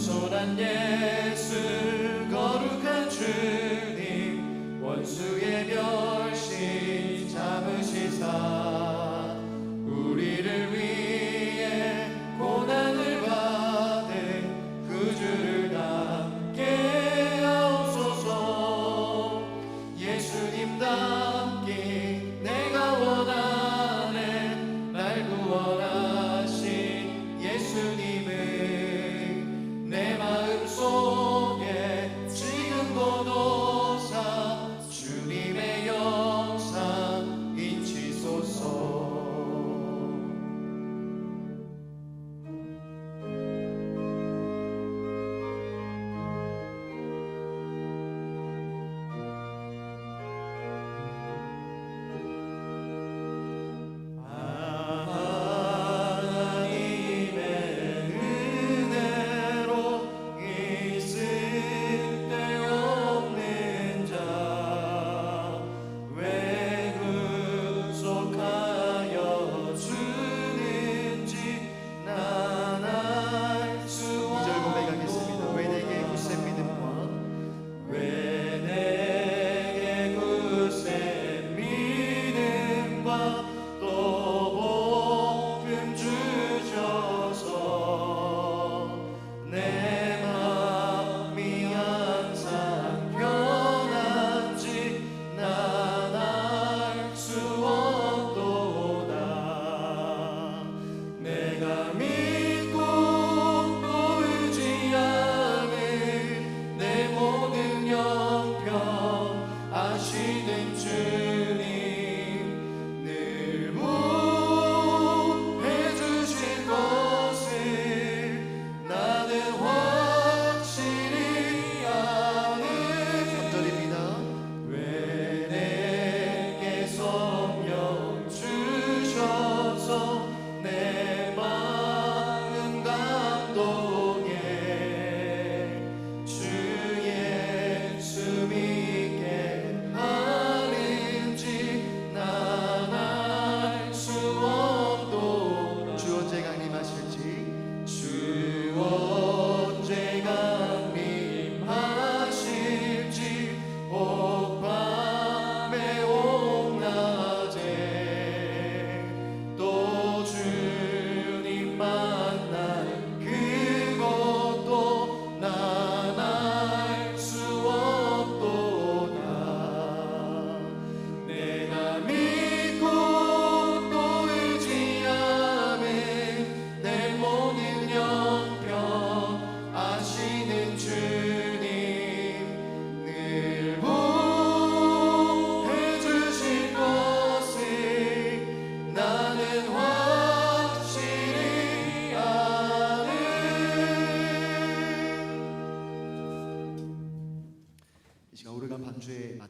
겸손한 예수 거룩한 주님 원수의 멸시 참으시사 우리를 위해 고난을 받은 그 주를 닮게 하옵소서. 예수님 닮기 내가 원하네. 날 구원하신 예수님을 내 마음속에 지금도 노사 주님의 영상 잊히소서.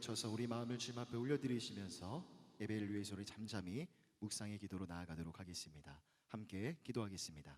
맞춰서 우리 마음을 주님 앞에 올려드리시면서 예배를 위해서 우리 잠잠히 묵상의 기도로 나아가도록 하겠습니다. 함께 기도하겠습니다.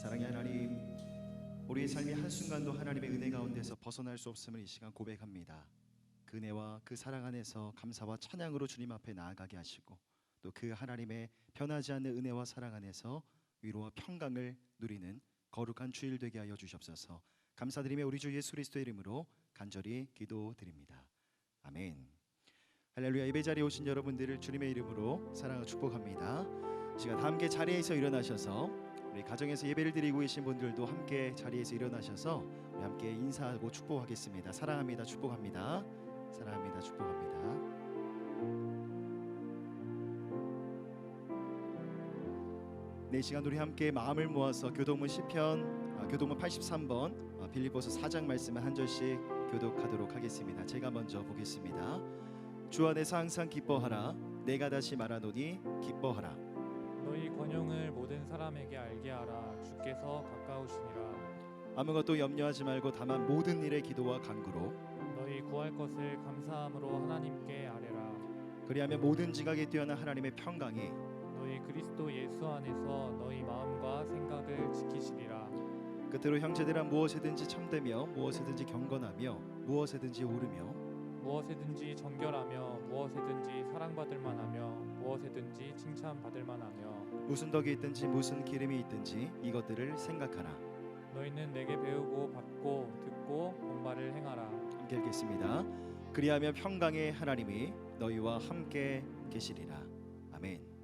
사랑의 하나님, 우리의 삶이 한순간도 하나님의 은혜 가운데서 벗어날 수 없음을 이 시간 고백합니다. 그 은혜와 그 사랑 안에서 감사와 찬양으로 주님 앞에 나아가게 하시고, 또 그 하나님의 변하지 않는 은혜와 사랑 안에서 위로와 평강을 누리는 거룩한 주일 되게 하여 주시옵소서. 감사드리며 우리 주 예수 그리스도의 이름으로 간절히 기도드립니다. 아멘. 할렐루야. 예배 자리에 오신 여러분들을 주님의 이름으로 사랑하고 축복합니다. 이 시간 함께 자리에서 일어나셔서, 우리 가정에서 예배를 드리고 계신 분들도 함께 자리에서 일어나셔서 우리 함께 인사하고 축복하겠습니다. 사랑합니다. 축복합니다. 사랑합니다. 축복합니다. 네, 이 시간 우리 함께 마음을 모아서 교동문 시편 교동문 83번 빌립보서 4장 말씀을 한 절씩 교독하도록 하겠습니다. 제가 먼저 보겠습니다. 주 안에서 항상 기뻐하라. 내가 다시 말하노니 기뻐하라. 너희 권용을 모든 사람에게 알게 하라. 주께서 가까우시니라. 아무것도 염려하지 말고 다만 모든 일에 기도와 간구로 너희 구할 것을 감사함으로 하나님께 아뢰라. 그리하면 모든 지각에 뛰어난 하나님의 평강이 너희 그리스도 예수 안에서 너희 마음과 생각을 지키시리라. 끝으로 형제들아, 무엇에든지 참되며 무엇에든지 경건하며 무엇에든지 오르며 무엇에든지 정결하며 무엇에든지 사랑받을 만하며 무엇에든지 칭찬받을 만하며 무슨 덕이 있든지 무슨 기름이 있든지 이것들을 생각하라. 너희는 내게 배우고 받고 듣고 본 바를 행하라. 함께 읽겠습니다. 그리하면 평강의 하나님이 너희와 함께 계시리라. 아멘.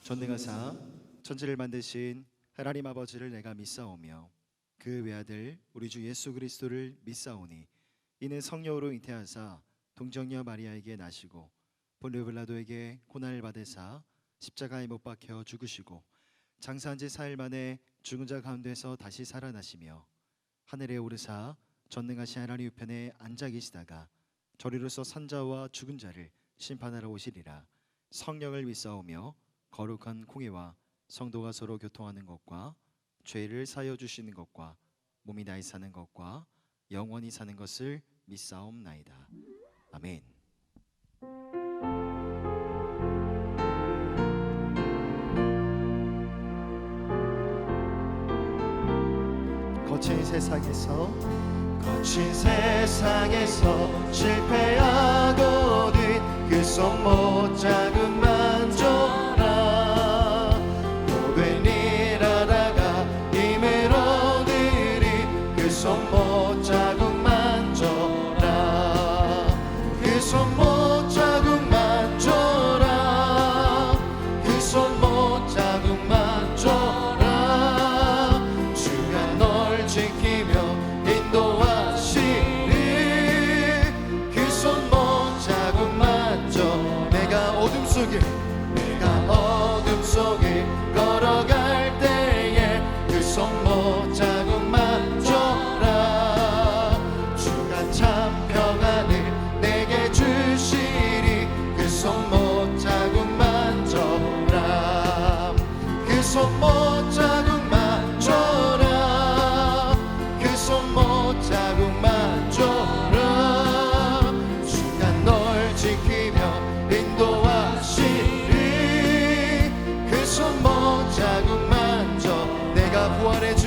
전능하사 천지를 만드신 하나님 아버지를 내가 믿사오며 그 외아들 우리 주 예수 그리스도를 믿사오니 이는 성령으로 잉태하사 동정녀 마리아에게 나시고 본르 빌라도에게 고난을 받으사 십자가에 못 박혀 죽으시고 장사한 지 사흘 만에 죽은 자 가운데서 다시 살아나시며 하늘에 오르사 전능하신 하나님 우편에 앉아 계시다가 저리로서 산자와 죽은 자를 심판하러 오시리라. 성령을 믿사오며 거룩한 공예와 성도가 서로 교통하는 것과 죄를 사하여 주시는 것과 몸이 다시 사는 것과 영원히 사는 것을 믿사옵나이다. 아멘. 거친 세상에서 실패하거든 그 손 못자국 만져라 못된 일 하다가 힘을 얻으리 그 손 못자국 만져라 그 손 못자국 만져라 그 손 못자국 만져라 주가 널 지키며 인도하시리 그 손 못자국 만져 내가 어둠 속에 걸어갈 때에 그 손 못자국 만져라 주가 참 평안을 내게 주시리 그 손 못자국 만져라 그 손 못자국 만져라 그 손 못자국 만져라 주가 널 지키며 인도하시리 그 손 못자국 만져 내가 부활의 주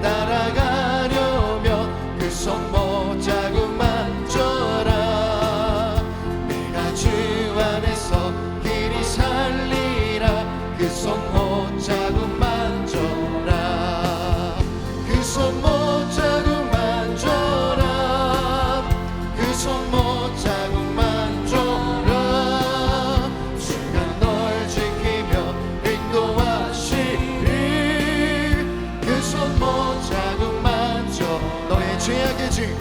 따라가려면 그 손 못자국 만져라 내가 주 안에서 길이 살리라 그 손 못자국 만져라 그 손 못자국 만져라 그 손 못자국 만져라 주가 널 지키며 인도하시리 그 손 못자국 만져 너의 죄악의 짐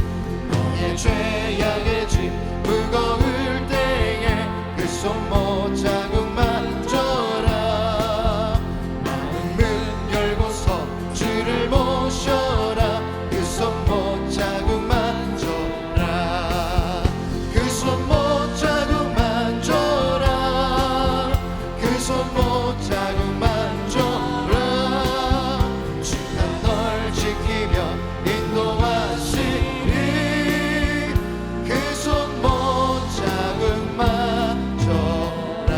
무거울 때에 그 손 못자국 만져라 마음은 열고서 주를 모셔라 그 손 못자국 만져라 그 손 못자국 만져라 그 손 못자국 만져라 주가 널 지키며 인도하시리 그 손 못자국 만져라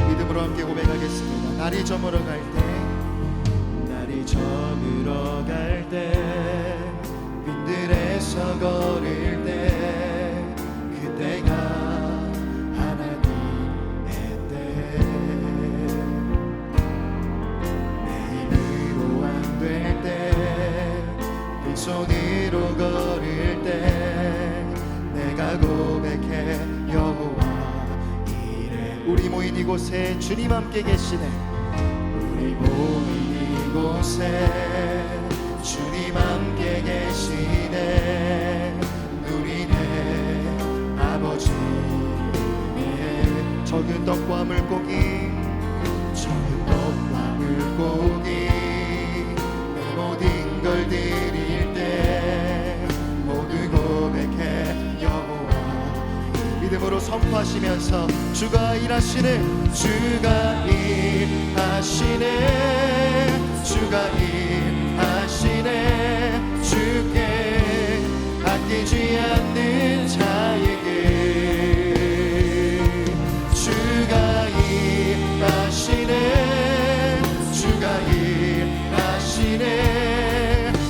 믿음으로 함께 고백하겠습니다. 날이 저물어 갈 때 빈들에서 걸을 때 그때가 하나님의 때 내 힘으로 안 될 때 빈손으로 걸을 때 내가 고백해 여호와 이래 우리 모인 이곳에 주님 함께 계시네. 우리 모인 이곳에 주님 함께 계시네 누리네 아버지네 적은 떡과 물고기 적은 떡과 물고기 내 모든 걸 드릴 때 모두 고백해 여호와 믿음으로 선포하시면서 주가 일하시네. 주가 일하시네 주가 일하시네 주께 아끼지 않는 자에게 주가 일하시네 주가 일하시네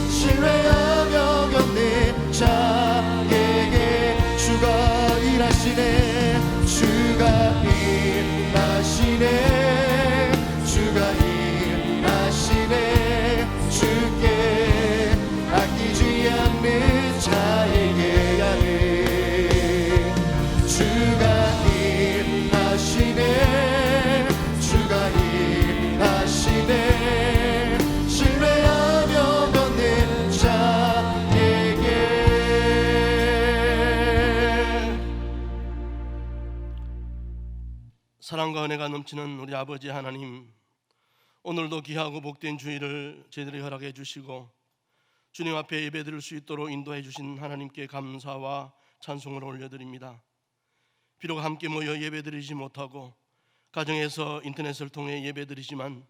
신뢰하며 겪는 자에게 주가 일하시네 주가 일하시네 주가 일하시네 주께 아끼지 않는 자에게 하네 주가 일하시네 주가 일하시네 신뢰하며 걷는 자에게 사랑과 은혜가 넘치는 우리 아버지 하나님, 오늘도 귀하고 복된 주일을 제대로 허락해 주시고 주님 앞에 예배드릴 수 있도록 인도해 주신 하나님께 감사와 찬송을 올려드립니다. 비록 함께 모여 예배드리지 못하고 가정에서 인터넷을 통해 예배드리지만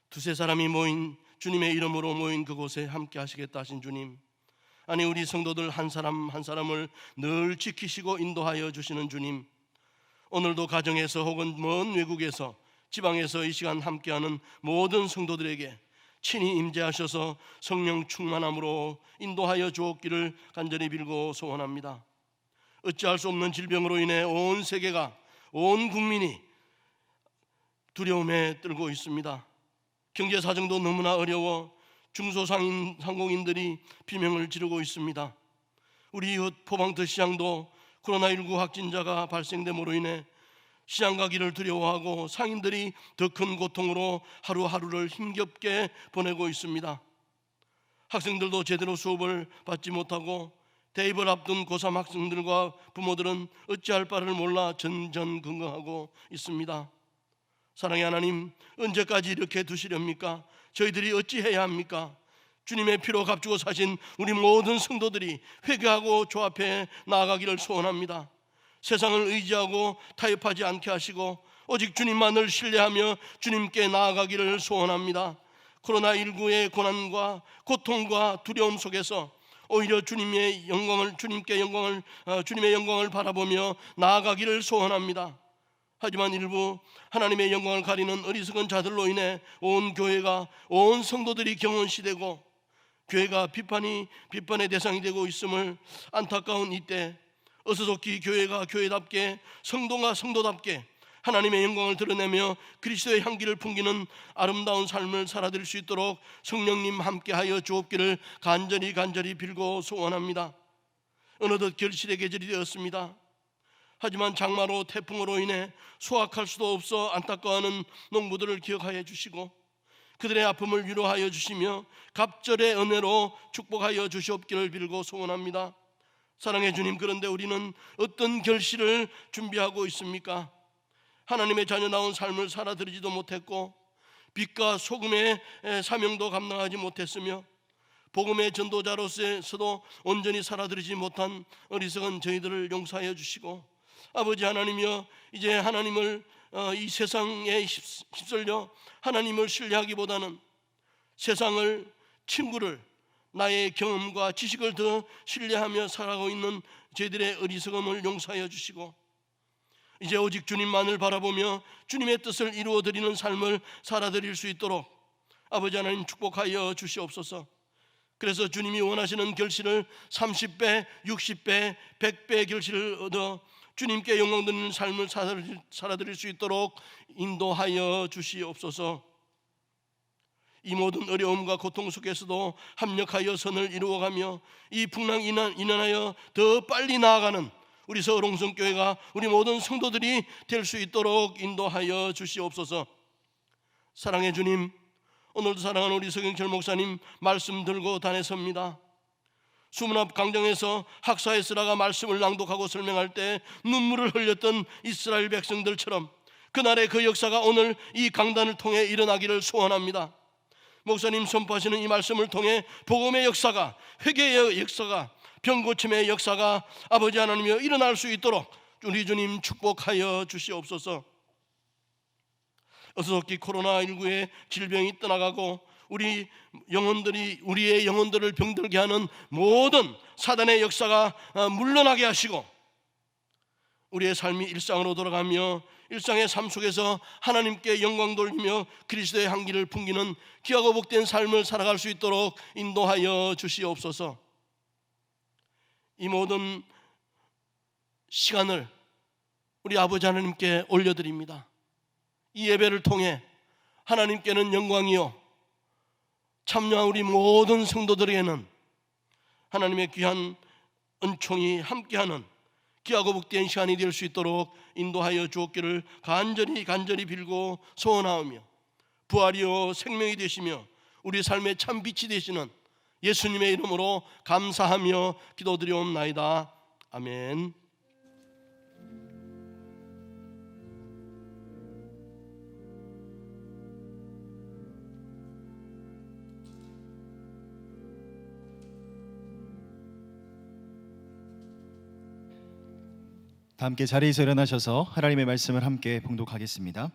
두세 사람이 모인 주님의 이름으로 모인 그곳에 함께 하시겠다 하신 주님, 아니 우리 성도들 한 사람 한 사람을 늘 지키시고 인도하여 주시는 주님, 오늘도 가정에서 혹은 먼 외국에서 지방에서 이 시간 함께하는 모든 성도들에게 친히 임재하셔서 성령 충만함으로 인도하여 주옵기를 간절히 빌고 소원합니다. 어찌할 수 없는 질병으로 인해 온 세계가, 온 국민이 두려움에 떨고 있습니다. 경제 사정도 너무나 어려워 중소상공인들이 비명을 지르고 있습니다. 우리 이웃 포항터 시장도 코로나19 확진자가 발생됨으로 인해 시장 가기를 두려워하고 상인들이 더 큰 고통으로 하루하루를 힘겹게 보내고 있습니다. 학생들도 제대로 수업을 받지 못하고 대입을 앞둔 고3 학생들과 부모들은 어찌할 바를 몰라 전전긍긍하고 있습니다. 사랑의 하나님, 언제까지 이렇게 두시렵니까? 저희들이 어찌해야 합니까? 주님의 피로 값주고 사신 우리 모든 성도들이 회개하고 주 앞에 나아가기를 소원합니다. 세상을 의지하고 타협하지 않게 하시고 오직 주님만을 신뢰하며 주님께 나아가기를 소원합니다. 코로나19의 고난과 고통과 두려움 속에서 오히려 주님의 영광을 바라보며 나아가기를 소원합니다. 하지만 일부 하나님의 영광을 가리는 어리석은 자들로 인해 온 교회가, 온 성도들이 경원시되고 교회가 비판의 대상이 되고 있음을 안타까운 이때 어서 좋기 교회가 교회답게, 성도가 성도답게 하나님의 영광을 드러내며 그리스도의 향기를 풍기는 아름다운 삶을 살아드릴 수 있도록 성령님 함께하여 주옵기를 간절히 빌고 소원합니다. 어느덧 결실의 계절이 되었습니다. 하지만 장마로 태풍으로 인해 수확할 수도 없어 안타까워하는 농부들을 기억하여 주시고 그들의 아픔을 위로하여 주시며 갑절의 은혜로 축복하여 주시옵기를 빌고 소원합니다. 사랑의 주님, 그런데 우리는 어떤 결실을 준비하고 있습니까? 하나님의 자녀다운 삶을 살아드리지도 못했고 빛과 소금의 사명도 감당하지 못했으며 복음의 전도자로서도 온전히 살아드리지 못한 어리석은 저희들을 용서하여 주시고 아버지 하나님이여, 이제 하나님을 이 세상에 휩쓸려 하나님을 신뢰하기보다는 세상을, 친구를, 나의 경험과 지식을 더 신뢰하며 살아가고 있는 저희들의 어리석음을 용서하여 주시고 이제 오직 주님만을 바라보며 주님의 뜻을 이루어드리는 삶을 살아드릴 수 있도록 아버지 하나님 축복하여 주시옵소서. 그래서 주님이 원하시는 결실을 30배, 60배, 100배 결실을 얻어 주님께 영광 드리는 삶을 살아드릴 수 있도록 인도하여 주시옵소서. 이 모든 어려움과 고통 속에서도 합력하여 선을 이루어가며 이 풍랑 인하여 더 빨리 나아가는 우리 서울홍성교회가, 우리 모든 성도들이 될 수 있도록 인도하여 주시옵소서. 사랑의 주님, 오늘도 사랑하는 우리 서경철 목사님 말씀 들고 다녔습니다. 수문 앞 강정에서 학사 에스라가 말씀을 낭독하고 설명할 때 눈물을 흘렸던 이스라엘 백성들처럼 그날의 그 역사가 오늘 이 강단을 통해 일어나기를 소원합니다. 목사님 선포하시는 이 말씀을 통해 복음의 역사가, 회개의 역사가, 병고침의 역사가 아버지 하나님이여 일어날 수 있도록 우리 주님 축복하여 주시옵소서. 어서속히 코로나19의 질병이 떠나가고 우리의 영혼들을 병들게 하는 모든 사단의 역사가 물러나게 하시고 우리의 삶이 일상으로 돌아가며 일상의 삶 속에서 하나님께 영광 돌리며 그리스도의 향기를 풍기는 귀하고 복된 삶을 살아갈 수 있도록 인도하여 주시옵소서. 이 모든 시간을 우리 아버지 하나님께 올려드립니다. 이 예배를 통해 하나님께는 영광이요 참여한 우리 모든 성도들에게는 하나님의 귀한 은총이 함께하는 귀하고 복된 시간이 될 수 있도록 인도하여 주옵기를 간절히 빌고 소원하오며 부활이요 생명이 되시며 우리 삶의 참 빛이 되시는 예수님의 이름으로 감사하며 기도드리옵나이다. 아멘. 다 함께 자리에서 일어나셔서 하나님의 말씀을 함께 봉독하겠습니다.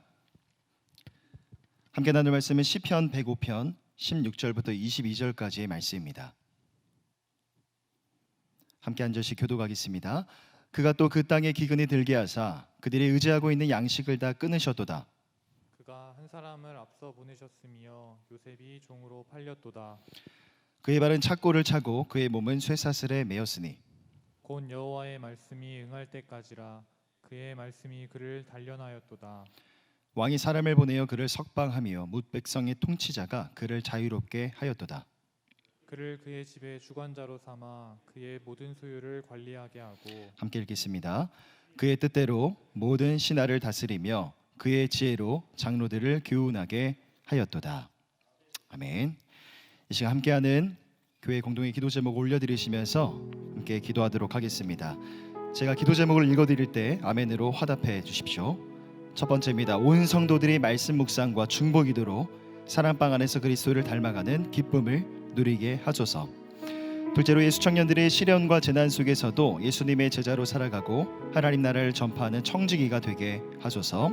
함께 나눌 말씀은 시편 105편 16절부터 22절까지의 말씀입니다. 함께 한 절씩 교독하겠습니다. 그가 또 그 땅에 기근이 들게 하사 그들이 의지하고 있는 양식을 다 끊으셨도다. 그가 한 사람을 앞서 보내셨으며 요셉이 종으로 팔렸도다. 그의 발은 착고를 차고 그의 몸은 쇠사슬에 매였으니 곧 여호와의 말씀이 응할 때까지라. 그의 말씀이 그를 단련하였도다. 왕이 사람을 보내어 그를 석방하며 뭇 백성의 통치자가 그를 자유롭게 하였도다. 그를 그의 집의 주관자로 삼아 그의 모든 소유를 관리하게 하고 함께 읽겠습니다. 그의 뜻대로 모든 신하를 다스리며 그의 지혜로 장로들을 교훈하게 하였도다. 아멘. 이 시간 함께하는 교회 공동의 기도 제목 올려드리시면서 함께 기도하도록 하겠습니다. 제가 기도 제목을 읽어드릴 때 아멘으로 화답해 주십시오. 첫 번째입니다. 온 성도들이 말씀 묵상과 중보 기도로 사랑방 안에서 그리스도를 닮아가는 기쁨을 누리게 하소서. 둘째로 예수 청년들의 시련과 재난 속에서도 예수님의 제자로 살아가고 하나님 나라를 전파하는 청지기가 되게 하소서.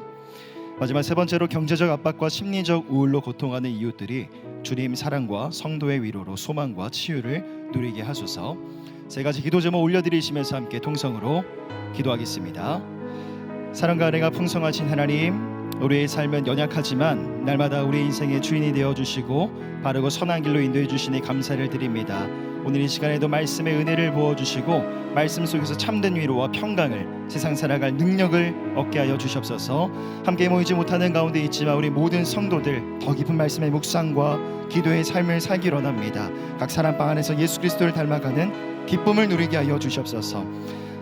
마지막 세 번째로 경제적 압박과 심리적 우울로 고통하는 이웃들이 주님 사랑과 성도의 위로로 소망과 치유를 누리게 하소서. 세 가지 기도 제목 올려드리시면서 함께 통성으로 기도하겠습니다. 사랑과 은혜가 풍성하신 하나님, 우리의 삶은 연약하지만 날마다 우리 인생의 주인이 되어주시고 바르고 선한 길로 인도해 주시니 감사를 드립니다. 오늘 이 시간에도 말씀의 은혜를 부어주시고 말씀 속에서 참된 위로와 평강을 세상 살아갈 능력을 얻게 하여 주시옵소서. 함께 모이지 못하는 가운데 있지만 우리 모든 성도들 더 깊은 말씀의 묵상과 기도의 삶을 살기로 원합니다. 각 사람방 안에서 예수 그리스도를 닮아가는 기쁨을 누리게 하여 주시옵소서.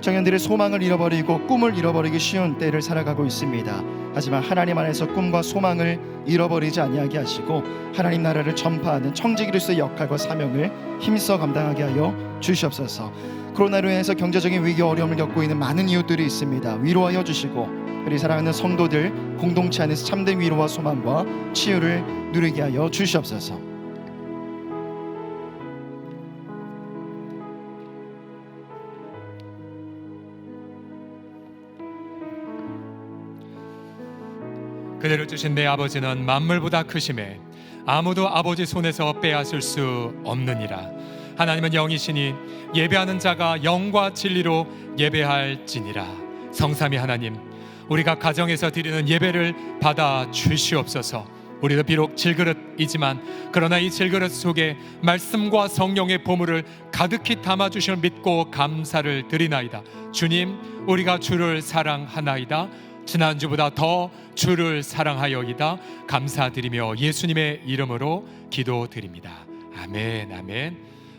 청년들의 소망을 잃어버리고 꿈을 잃어버리기 쉬운 때를 살아가고 있습니다. 하지만 하나님 안에서 꿈과 소망을 잃어버리지 아니하게 하시고 하나님 나라를 전파하는 청지기로서의 역할과 사명을 힘써 감당하게 하여 주시옵소서. 코로나로 인해서 경제적인 위기 어려움을 겪고 있는 많은 이웃들이 있습니다. 위로하여 주시고 우리 사랑하는 성도들 공동체 안에서 참된 위로와 소망과 치유를 누리게 하여 주시옵소서. 그대를 주신 내 아버지는 만물보다 크심에 아무도 아버지 손에서 빼앗을 수 없느니라. 하나님은 영이시니 예배하는 자가 영과 진리로 예배할지니라. 성삼위 하나님, 우리가 가정에서 드리는 예배를 받아 주시옵소서. 우리도 비록 질그릇이지만 그러나 이 질그릇 속에 말씀과 성령의 보물을 가득히 담아주심을 믿고 감사를 드리나이다. 주님, 우리가 주를 사랑하나이다. 지난주보다 더 주를 사랑하여이다. 감사드리며 예수님의 이름으로 기도드립니다. 아멘, 아멘.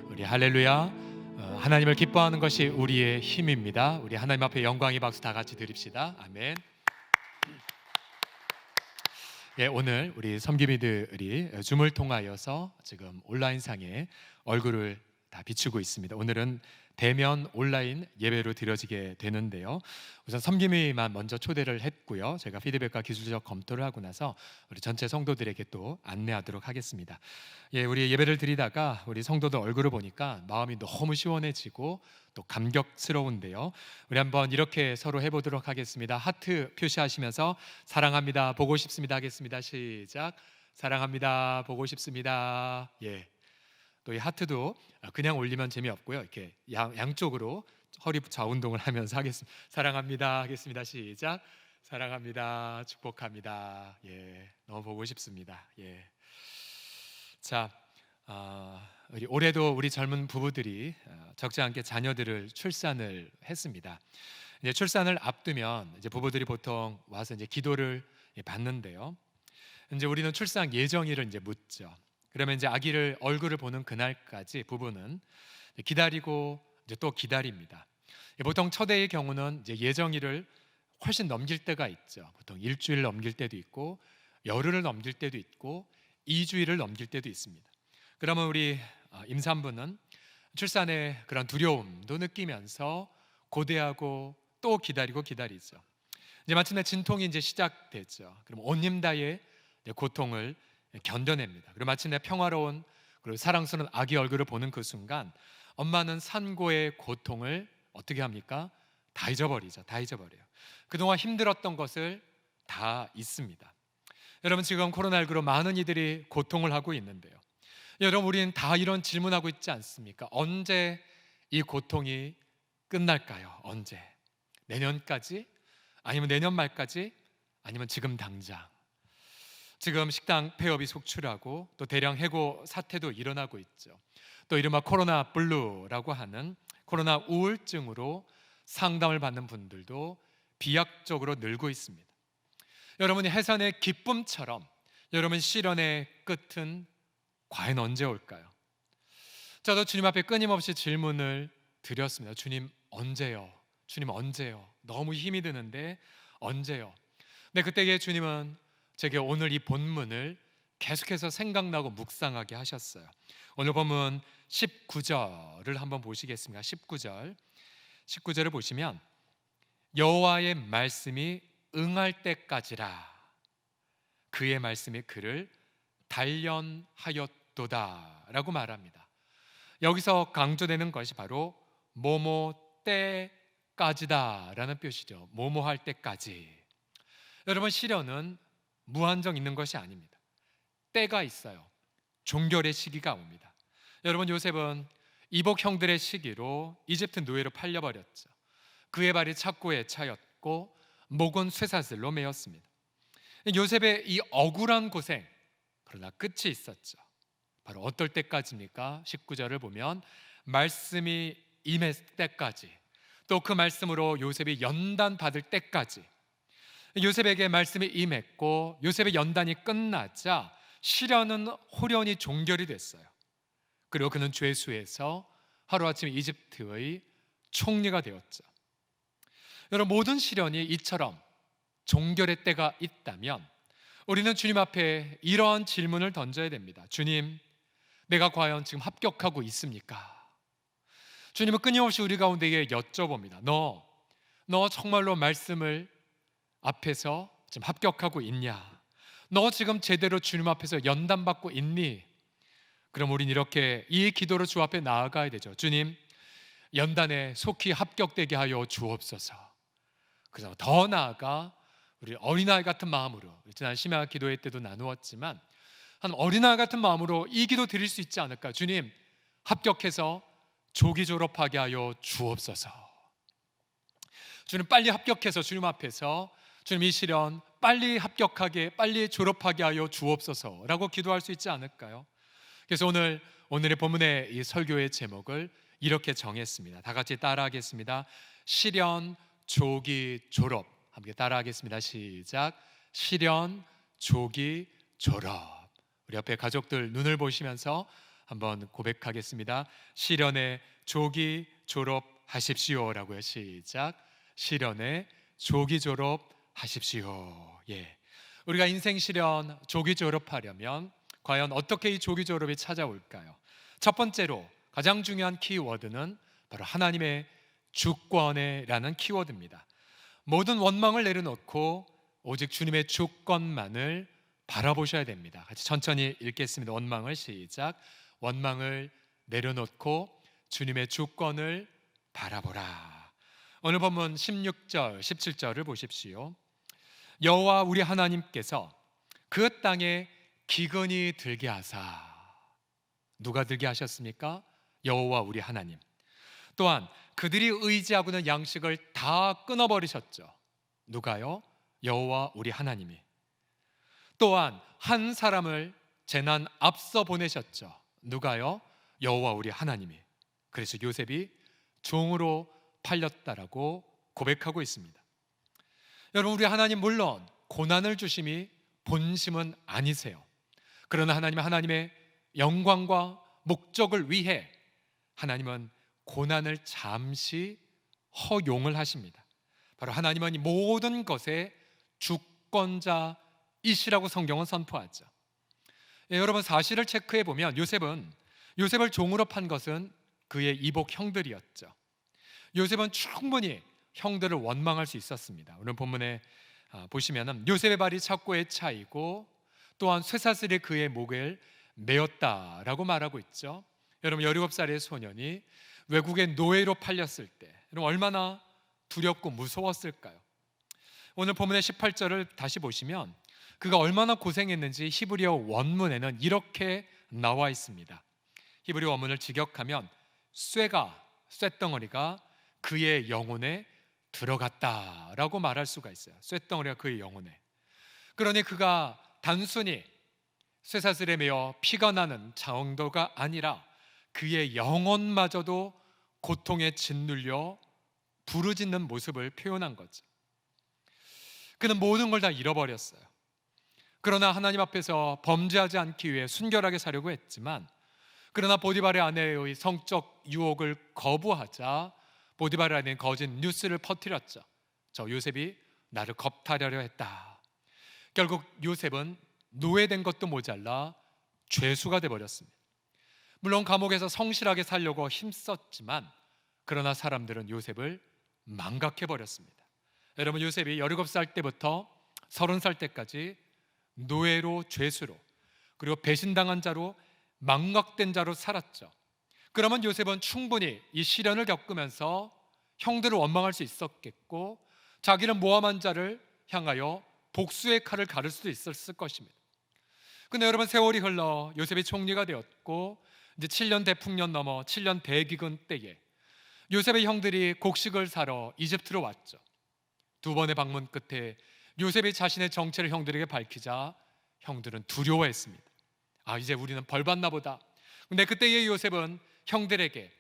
우리 할렐루야. 하나님을 기뻐하는 것이 우리의 힘입니다. 우리 하나님 앞에 영광의 박수 다 같이 드립시다. 아멘. 예, 오늘 우리 섬기미들이 줌을 통하여서 지금 온라인상에 얼굴을 다 비추고 있습니다. 오늘은 대면 온라인 예배로 드려지게 되는데요. 우선 섬김회만 먼저 초대를 했고요. 제가 피드백과 기술적 검토를 하고 나서 우리 전체 성도들에게 또 안내하도록 하겠습니다. 예, 우리 예배를 드리다가 우리 성도들 얼굴을 보니까 마음이 너무 시원해지고 또 감격스러운데요. 우리 한번 이렇게 서로 해보도록 하겠습니다. 하트 표시하시면서 사랑합니다, 보고 싶습니다 하겠습니다. 시작. 사랑합니다, 보고 싶습니다. 예. 또 이 하트도 그냥 올리면 재미없고요. 이렇게 양쪽으로 허리 좌운동을 하면서 하겠습니다. 사랑합니다 하겠습니다. 시작. 사랑합니다, 축복합니다. 예, 너무 보고 싶습니다. 예. 자, 우리 올해도 우리 젊은 부부들이 적지 않게 자녀들을 출산을 했습니다. 이제 출산을 앞두면 이제 부부들이 보통 와서 이제 기도를 받는데요. 이제 우리는 출산 예정일을 이제 묻죠. 그러면 이제 아기를 얼굴을 보는 그날까지 부부는 기다리고 이제 또 기다립니다. 보통 첫 해의 경우는 이제 예정일을 훨씬 넘길 때가 있죠. 보통 일주일 넘길 때도 있고 열흘을 넘길 때도 있고 2주일을 넘길 때도 있습니다. 그러면 우리 임산부는 출산의 그런 두려움도 느끼면서 고대하고 또 기다리죠. 이제 마침내 진통이 이제 시작됐죠. 그럼 온 힘 다해 고통을 견뎌냅니다. 그리고 마침내 평화로운 그리고 사랑스러운 아기 얼굴을 보는 그 순간 엄마는 산고의 고통을 어떻게 합니까? 다 잊어버리죠. 다 잊어버려요. 그동안 힘들었던 것을 다 잊습니다. 여러분, 지금 코로나19로 많은 이들이 고통을 하고 있는데요. 여러분, 우리는 다 이런 질문하고 있지 않습니까? 언제 이 고통이 끝날까요? 언제? 내년까지? 아니면 내년 말까지? 아니면 지금 당장? 지금 식당 폐업이 속출하고 또 대량 해고 사태도 일어나고 있죠. 또 이른바 코로나 블루라고 하는 코로나 우울증으로 상담을 받는 분들도 비약적으로 늘고 있습니다. 여러분이 해산의 기쁨처럼 여러분 시련의 끝은 과연 언제 올까요? 저도 주님 앞에 끊임없이 질문을 드렸습니다. 주님 언제요? 주님 언제요? 너무 힘이 드는데 언제요? 근데 그때에 주님은 제게 오늘 이 본문을 계속해서 생각나고 묵상하게 하셨어요. 오늘 본문 19절을 한번 보시겠습니다. 19절을 보시면 여호와의 말씀이 응할 때까지라 그의 말씀이 그를 단련하였도다라고 말합니다. 여기서 강조되는 것이 바로 뭐뭐 때까지다라는 뜻이죠. 뭐뭐 할 때까지. 여러분 시련은 무한정 있는 것이 아닙니다. 때가 있어요. 종결의 시기가 옵니다. 여러분 요셉은 이복 형들의 시기로 이집트 노예로 팔려버렸죠. 그의 발이 착고에 차였고 목은 쇠사슬로 매였습니다. 요셉의 이 억울한 고생, 그러나 끝이 있었죠. 바로 어떨 때까지입니까? 19절을 보면 말씀이 임했을 때까지, 또 그 말씀으로 요셉이 연단 받을 때까지. 요셉에게 말씀이 임했고 요셉의 연단이 끝나자 시련은 호련히 종결이 됐어요. 그리고 그는 죄수에서 하루아침에 이집트의 총리가 되었죠. 여러분 모든 시련이 이처럼 종결의 때가 있다면 우리는 주님 앞에 이러한 질문을 던져야 됩니다. 주님, 내가 과연 지금 합격하고 있습니까? 주님은 끊임없이 우리 가운데에 여쭤봅니다. 너 정말로 말씀을 앞에서 지금 합격하고 있냐? 너 지금 제대로 주님 앞에서 연단받고 있니? 그럼 우린 이렇게 이 기도로 주 앞에 나아가야 되죠. 주님, 연단에 속히 합격되게 하여 주옵소서. 그래서 더 나아가 우리 어린아이 같은 마음으로, 지난 심야 기도회 때도 나누었지만 한 어린아이 같은 마음으로 이 기도 드릴 수 있지 않을까? 주님, 합격해서 조기 졸업하게 하여 주옵소서. 주님, 빨리 합격해서 주님 앞에서 주님 이 시련 빨리 합격하게, 빨리 졸업하게 하여 주옵소서라고 기도할 수 있지 않을까요? 그래서 오늘의 본문의 이 설교의 제목을 이렇게 정했습니다. 다 같이 따라하겠습니다. 시련 조기 졸업. 함께 따라하겠습니다. 시작. 시련 조기 졸업. 우리 옆에 가족들 눈을 보시면서 한번 고백하겠습니다. 시련의 조기 졸업하십시오라고요. 시작. 시련의 조기 졸업하십시오. 예. 우리가 인생 시련 조기 졸업하려면 과연 어떻게 이 조기 졸업이 찾아올까요? 첫 번째로 가장 중요한 키워드는 바로 하나님의 주권에라는 키워드입니다. 모든 원망을 내려놓고 오직 주님의 주권만을 바라보셔야 됩니다. 같이 천천히 읽겠습니다. 원망을 시작. 원망을 내려놓고 주님의 주권을 바라보라. 오늘 본문 16절, 17절을 보십시오. 여호와 우리 하나님께서 그 땅에 기근이 들게 하사. 누가 들게 하셨습니까? 여호와 우리 하나님. 또한 그들이 의지하고는 양식을 다 끊어버리셨죠. 누가요? 여호와 우리 하나님이. 또한 한 사람을 재난 앞서 보내셨죠. 누가요? 여호와 우리 하나님이. 그래서 요셉이 종으로 팔렸다라고 고백하고 있습니다. 여러분, 우리 하나님 물론 고난을 주심이 본심은 아니세요. 그러나 하나님의 영광과 목적을 위해 하나님은 고난을 잠시 허용을 하십니다. 바로 하나님은 이 모든 것의 주권자이시라고 성경은 선포하죠. 예, 여러분 사실을 체크해 보면 요셉을 종으로 판 것은 그의 이복 형들이었죠. 요셉은 충분히 형들을 원망할 수 있었습니다. 오늘 본문에 보시면은 요셉의 발이 착고에 차이고 또한 쇠사슬이 그의 목을 메었다라고 말하고 있죠. 여러분 17살의 소년이 외국의 노예로 팔렸을 때 여러분 얼마나 두렵고 무서웠을까요? 오늘 본문의 18절을 다시 보시면 그가 얼마나 고생했는지 히브리어 원문에는 이렇게 나와 있습니다. 히브리 원문을 직역하면 쇠덩어리가 그의 영혼에 들어갔다라고 말할 수가 있어요. 쇳덩어리가 그의 영혼에. 그러니 그가 단순히 쇠사슬에 매어 피가 나는 정도가 아니라 그의 영혼마저도 고통에 짓눌려 부르짖는 모습을 표현한 거죠. 그는 모든 걸 다 잃어버렸어요. 그러나 하나님 앞에서 범죄하지 않기 위해 순결하게 사려고 했지만, 그러나 보디발의 아내의 성적 유혹을 거부하자 보디발의 아내는 거짓 뉴스를 퍼뜨렸죠. 저 요셉이 나를 겁탈하려 했다. 결국 요셉은 노예된 것도 모자라 죄수가 되어버렸습니다. 물론 감옥에서 성실하게 살려고 힘썼지만, 그러나 사람들은 요셉을 망각해버렸습니다. 여러분, 요셉이 17살 때부터 30살 때까지 노예로, 죄수로, 그리고 배신당한 자로, 망각된 자로 살았죠. 그러면 요셉은 충분히 이 시련을 겪으면서 형들을 원망할 수 있었겠고, 자기는 모함한 자를 향하여 복수의 칼을 가를 수도 있었을 것입니다. 근데 여러분, 세월이 흘러 요셉이 총리가 되었고, 이제 7년 대풍년 넘어 7년 대기근 때에 요셉의 형들이 곡식을 사러 이집트로 왔죠. 두 번의 방문 끝에 요셉이 자신의 정체를 형들에게 밝히자 형들은 두려워했습니다. 아, 이제 우리는 벌받나 보다. 근데 그때의 요셉은 형들에게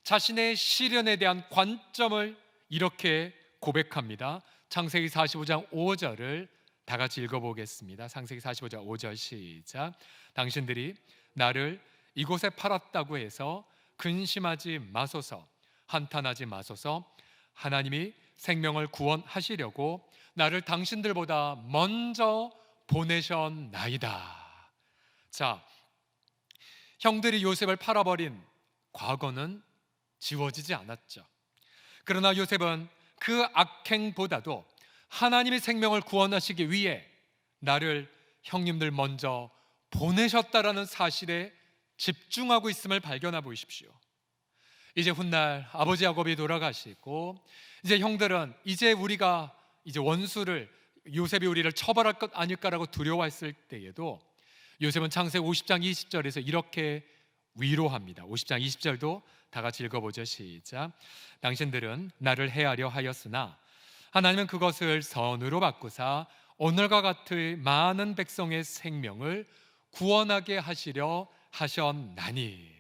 자신의 시련에 대한 관점을 이렇게 고백합니다. 창세기 45장 5절을 다 같이 읽어보겠습니다. 창세기 45장 5절 시작. 당신들이 나를 이곳에 팔았다고 해서 근심하지 마소서, 한탄하지 마소서. 하나님이 생명을 구원하시려고 나를 당신들보다 먼저 보내셨나이다. 자, 형들이 요셉을 팔아버린 과거는 지워지지 않았죠. 그러나 요셉은 그 악행보다도 하나님의 생명을 구원하시기 위해 나를 형님들 먼저 보내셨다라는 사실에 집중하고 있음을 발견해 보십시오. 이제 훗날 아버지 야곱이 돌아가시고, 이제 형들은 이제 우리가 이제 원수를, 요셉이 우리를 처벌할 것 아닐까라고 두려워했을 때에도 요셉은 창세기 50장 20절에서 이렇게 위로합니다. 50장 20절도 다 같이 읽어보죠. 시작. 당신들은 나를 해하려 하였으나 하나님은 그것을 선으로 바꾸사 오늘과 같은 많은 백성의 생명을 구원하게 하시려 하셨나니.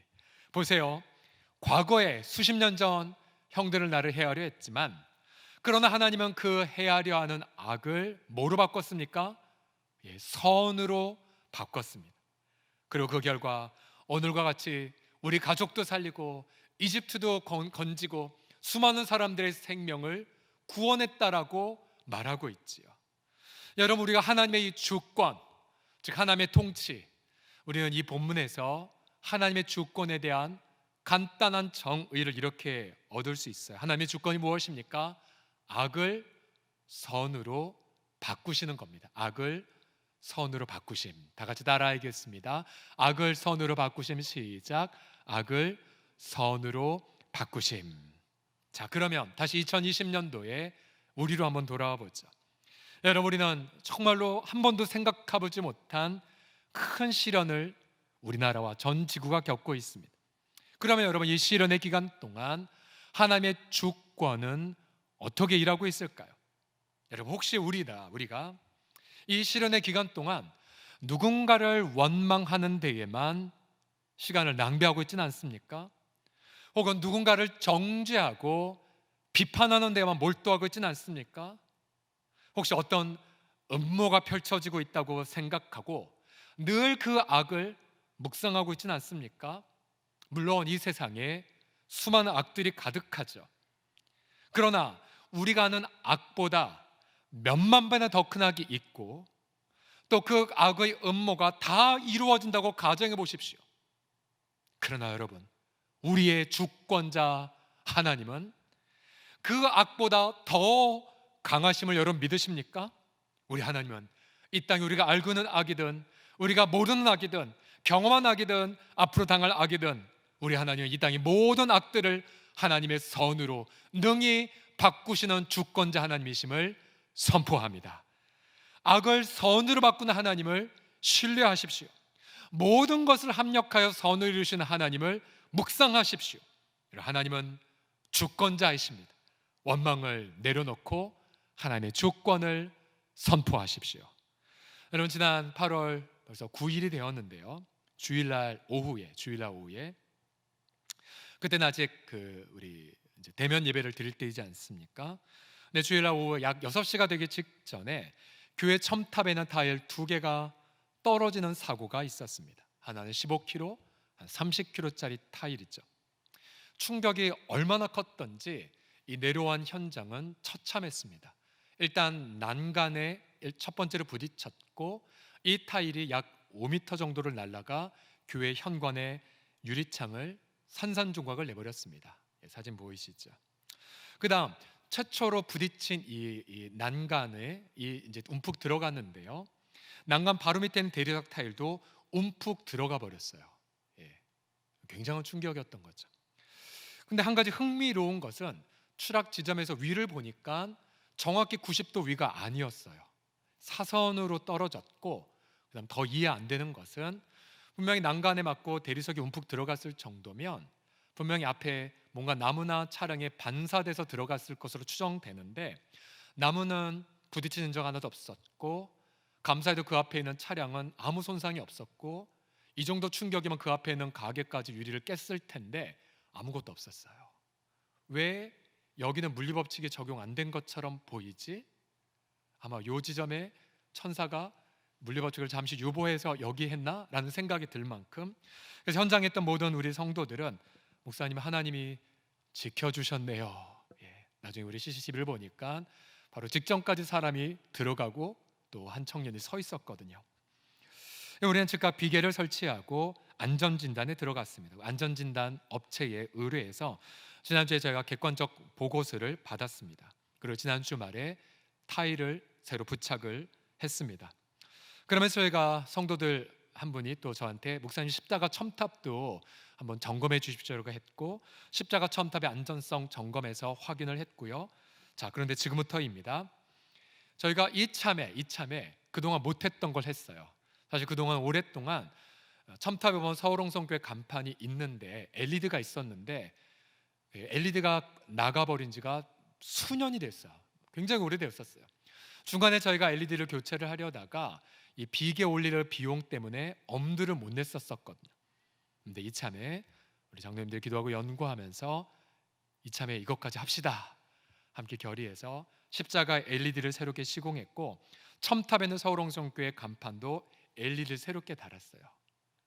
보세요, 과거에 수십 년 전 형들은 나를 해하려 했지만, 그러나 하나님은 그 해하려 하는 악을 뭐로 바꿨습니까? 선으로 바꿨습니다. 그리고 그 결과 오늘과 같이 우리 가족도 살리고 이집트도 건지고 수많은 사람들의 생명을 구원했다라고 말하고 있지요. 여러분, 우리가 하나님의 이 주권, 즉 하나님의 통치, 우리는 이 본문에서 하나님의 주권에 대한 간단한 정의를 이렇게 얻을 수 있어요. 하나님의 주권이 무엇입니까? 악을 선으로 바꾸시는 겁니다. 악을 선으로 바꾸심. 다 같이 따라하겠습니다. 악을 선으로 바꾸심. 시작. 악을 선으로 바꾸심. 자, 그러면 다시 2020년도에 우리로 한번 돌아와 보죠. 여러분, 우리는 정말로 한 번도 생각해보지 못한 큰 시련을 우리나라와 전 지구가 겪고 있습니다. 그러면 여러분, 이 시련의 기간 동안 하나님의 주권은 어떻게 일하고 있을까요? 여러분, 혹시 우리가 이 시련의 기간 동안 누군가를 원망하는 데에만 시간을 낭비하고 있지는 않습니까? 혹은 누군가를 정죄하고 비판하는 데에만 몰두하고 있지는 않습니까? 혹시 어떤 음모가 펼쳐지고 있다고 생각하고 늘 그 악을 묵상하고 있지는 않습니까? 물론 이 세상에 수많은 악들이 가득하죠. 그러나 우리가 아는 악보다 몇만 배나 더 큰 악이 있고, 또 그 악의 음모가 다 이루어진다고 가정해 보십시오. 그러나 여러분, 우리의 주권자 하나님은 그 악보다 더 강하심을 여러분 믿으십니까? 우리 하나님은 이 땅에 우리가 알고 있는 악이든 우리가 모르는 악이든 경험한 악이든 앞으로 당할 악이든, 우리 하나님은 이 땅의 모든 악들을 하나님의 선으로 능히 바꾸시는 주권자 하나님이심을 선포합니다. 악을 선으로 바꾸는 하나님을 신뢰하십시오. 모든 것을 합력하여 선을 이루시는 하나님을 묵상하십시오. 하나님은 주권자이십니다. 원망을 내려놓고 하나님의 주권을 선포하십시오. 여러분, 지난 8월 벌써 9일이 되었는데요. 주일날 오후에 그때는 아직 우리 이제 대면 예배를 드릴 때이지 않습니까? 근데 주일날 오후 약 6시가 되기 직전에 교회 첨탑에 있는 타일 2개가 떨어지는 사고가 있었습니다. 하나는 15kg, 한 30kg짜리 타일이죠. 충격이 얼마나 컸던지 이 내려온 현장은 처참했습니다. 일단 난간에 첫 번째로 부딪혔고 이 타일이 약 5m 정도를 날아가 교회 현관의 유리창을 산산조각을 내버렸습니다. 사진 보이시죠? 그다음 최초로 부딪힌 이 난간에 이제 움푹 들어갔는데요. 난간 바로 밑에 있는 대리석 타일도 움푹 들어가 버렸어요. 굉장한 충격이었던 거죠. 근데 한 가지 흥미로운 것은 추락 지점에서 위를 보니까 정확히 90도 위가 아니었어요. 사선으로 떨어졌고, 그다음 더 이해 안 되는 것은 분명히 난간에 맞고 대리석이 움푹 들어갔을 정도면 분명히 앞에 뭔가 나무나 차량에 반사돼서 들어갔을 것으로 추정되는데, 나무는 부딪히는 적 하나도 없었고, 감사해도 그 앞에 있는 차량은 아무 손상이 없었고, 이 정도 충격이면 그 앞에 있는 가게까지 유리를 깼을 텐데 아무것도 없었어요. 왜 여기는 물리법칙이 적용 안 된 것처럼 보이지? 아마 요 지점에 천사가 물리법칙을 잠시 유보해서 여기 했나? 라는 생각이 들 만큼, 그래서 현장에 있던 모든 우리 성도들은 목사님, 하나님이 지켜주셨네요. 나중에 우리 CCTV를 보니까 바로 직전까지 사람이 들어가고 또 한 청년이 서 있었거든요. 우리는 즉각 비계를 설치하고 안전진단에 들어갔습니다. 안전진단 업체에 의뢰해서 지난주에 저희가 객관적 보고서를 받았습니다. 그리고 지난 주말에 타일을 새로 부착을 했습니다. 그러면서 저희가 성도들 한 분이 또 저한테 목사님 십자가 첨탑도 한번 점검해 주십시오라고 했고, 십자가 첨탑의 안전성 점검해서 확인을 했고요. 자, 그런데 지금부터입니다. 저희가 이참에 그동안 못했던 걸 했어요. 사실 그동안 오랫동안 첨탑에 보면 서울홍성교회 간판이 있는데 LED가 있었는데 LED가 나가버린 지가 수년이 됐어요. 굉장히 오래되었었어요. 중간에 저희가 LED를 교체를 하려다가 이 비계 올릴 비용 때문에 엄두를 못 냈었거든요. 근데 이참에 우리 장로님들 기도하고 연구하면서 이참에 이것까지 합시다. 함께 결의해서 십자가 LED를 새롭게 시공했고, 첨탑에 있는 서울홍성교회 간판도 LED를 새롭게 달았어요.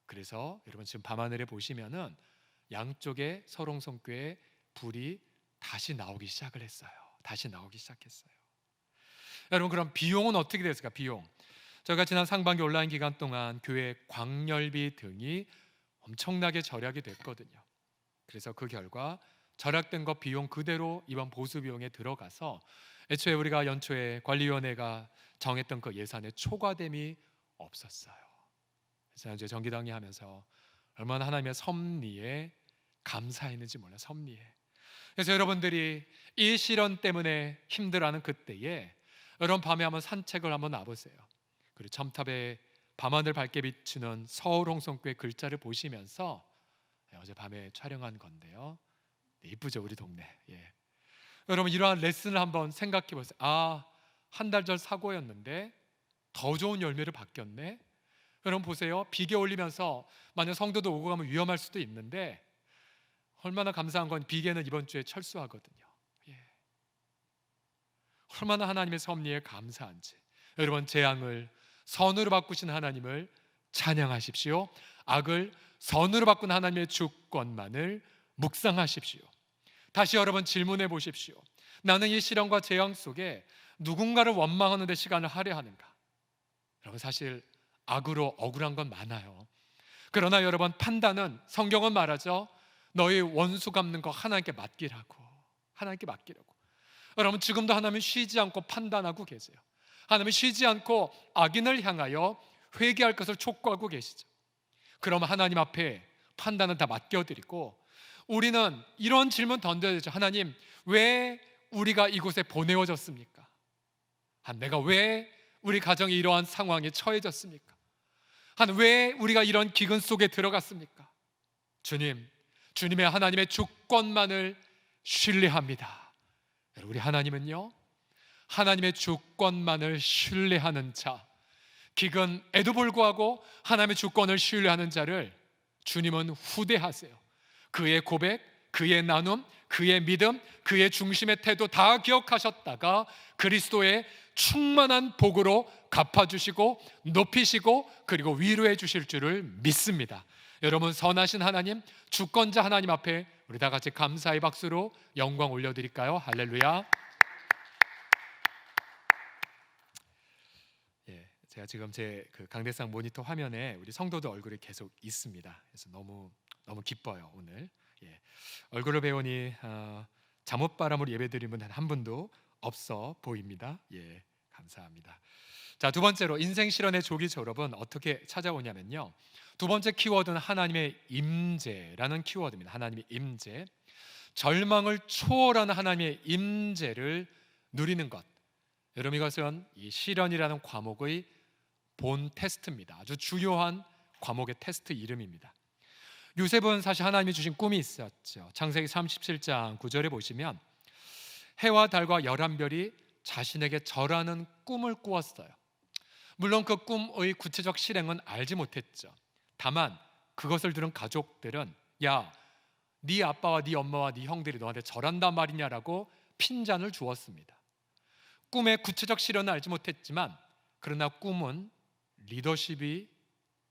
그래서 여러분 지금 밤하늘에 보시면은 양쪽에 서울홍성교회 불이 다시 나오기 시작을 했어요. 다시 나오기 시작했어요. 여러분, 그럼 비용은 어떻게 됐을까? 비용. 저희가 지난 상반기 온라인 기간 동안 교회 광열비 등이 엄청나게 절약이 됐거든요. 그래서 그 결과 절약된 것 비용 그대로 이번 보수 비용에 들어가서 애초에 우리가 연초에 관리위원회가 정했던 그 예산의 초과됨이 없었어요. 지난주에 정기당이 하면서 얼마나 하나님의 섭리에 감사했는지 몰라요. 섭리에. 그래서 여러분들이 이 시련 때문에 힘들어하는 그때에 여러분 밤에 한번 산책을 한번 나보세요. 그리고 첨탑에 밤하늘 밝게 비추는 서울홍성교회 글자를 보시면서 어제 밤에 촬영한 건데요. 이쁘죠, 우리 동네. 여러분 이러한 레슨을 한번 생각해 보세요. 한 달 전 사고였는데 더 좋은 열매를 바뀌었네. 여러분 보세요. 비계 올리면서 만약 성도도 오고 가면 위험할 수도 있는데 얼마나 감사한 건 비계는 이번 주에 철수하거든요. 얼마나 하나님의 섭리에 감사한지. 여러분 재앙을 선으로 바꾸신 하나님을 찬양하십시오. 악을 선으로 바꾼 하나님의 주권만을 묵상하십시오. 다시 여러분 질문해 보십시오. 나는 이 시련과 재앙 속에 누군가를 원망하는 데 시간을 할애하는가? 여러분 사실 악으로 억울한 건 많아요. 그러나 여러분 판단은 성경은 말하죠. 너희 원수 갚는 거 하나님께 맡기라고. 하나님께 맡기라고. 여러분 지금도 하나님은 쉬지 않고 판단하고 계세요. 하나님은 쉬지 않고 악인을 향하여 회개할 것을 촉구하고 계시죠. 그러면 하나님 앞에 판단은 다 맡겨드리고 우리는 이런 질문 던져야 되죠. 하나님 왜 우리가 이곳에 보내어졌습니까? 내가 왜 우리 가정이 이러한 상황에 처해졌습니까? 왜 우리가 이런 기근 속에 들어갔습니까? 주님, 주님의 하나님의 주권만을 신뢰합니다. 우리 하나님은요, 하나님의 주권만을 신뢰하는 자, 기근에도 불구하고 하나님의 주권을 신뢰하는 자를 주님은 후대하세요. 그의 고백, 그의 나눔, 그의 믿음, 그의 중심의 태도 다 기억하셨다가 그리스도의 충만한 복으로 갚아주시고 높이시고 그리고 위로해 주실 줄을 믿습니다. 여러분, 선하신 하나님, 주권자 하나님 앞에 우리 다 같이 감사의 박수로 영광 올려드릴까요? 할렐루야. 제가 지금 제 그 강대상 모니터 화면에 우리 성도들 얼굴이 계속 있습니다. 그래서 너무 기뻐요 오늘. 얼굴을 배우니 잠옷바람으로 예배드리는 분 한 분도 없어 보입니다. 감사합니다. 자, 두 번째로 인생 실현의 조기 졸업은 어떻게 찾아오냐면요, 두 번째 키워드는 하나님의 임재라는 키워드입니다. 하나님의 임재, 절망을 초월하는 하나님의 임재를 누리는 것. 여러분, 이것은 이 실현이라는 과목의 본 테스트입니다. 아주 중요한 과목의 테스트 이름입니다. 요셉은 사실 하나님이 주신 꿈이 있었죠. 창세기 37장 9절에 보시면 해와 달과 11별이 자신에게 절하는 꿈을 꾸었어요. 물론 그 꿈의 구체적 실행은 알지 못했죠. 다만 그것을 들은 가족들은 야, 네 아빠와 네 엄마와 네 형들이 너한테 절한단 말이냐라고 핀잔을 주었습니다. 꿈의 구체적 실현은 알지 못했지만 그러나 꿈은 리더십이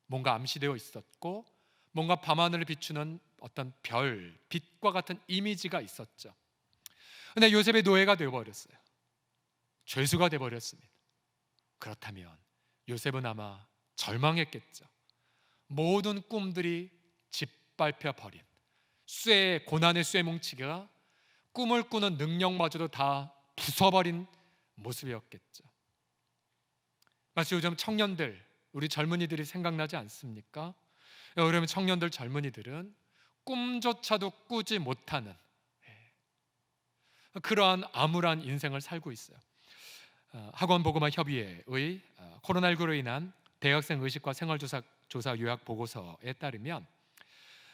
뭔가 암시되어 있었고 뭔가 밤하늘을 비추는 어떤 별, 빛과 같은 이미지가 있었죠. 그런데 요셉의 노예가 되어버렸어요. 죄수가 되어버렸습니다. 그렇다면 요셉은 아마 절망했겠죠. 모든 꿈들이 짓밟혀 버린 쇠, 고난의 쇠뭉치가 꿈을 꾸는 능력마저도 다 부숴버린 모습이었겠죠. 마치 요즘 청년들, 우리 젊은이들이 생각나지 않습니까? 여러분, 청년들, 젊은이들은 꿈조차도 꾸지 못하는 그러한 암울한 인생을 살고 있어요. 학원보고마 협의회의 코로나19로 인한 대학생 의식과 생활조사 요약 보고서에 따르면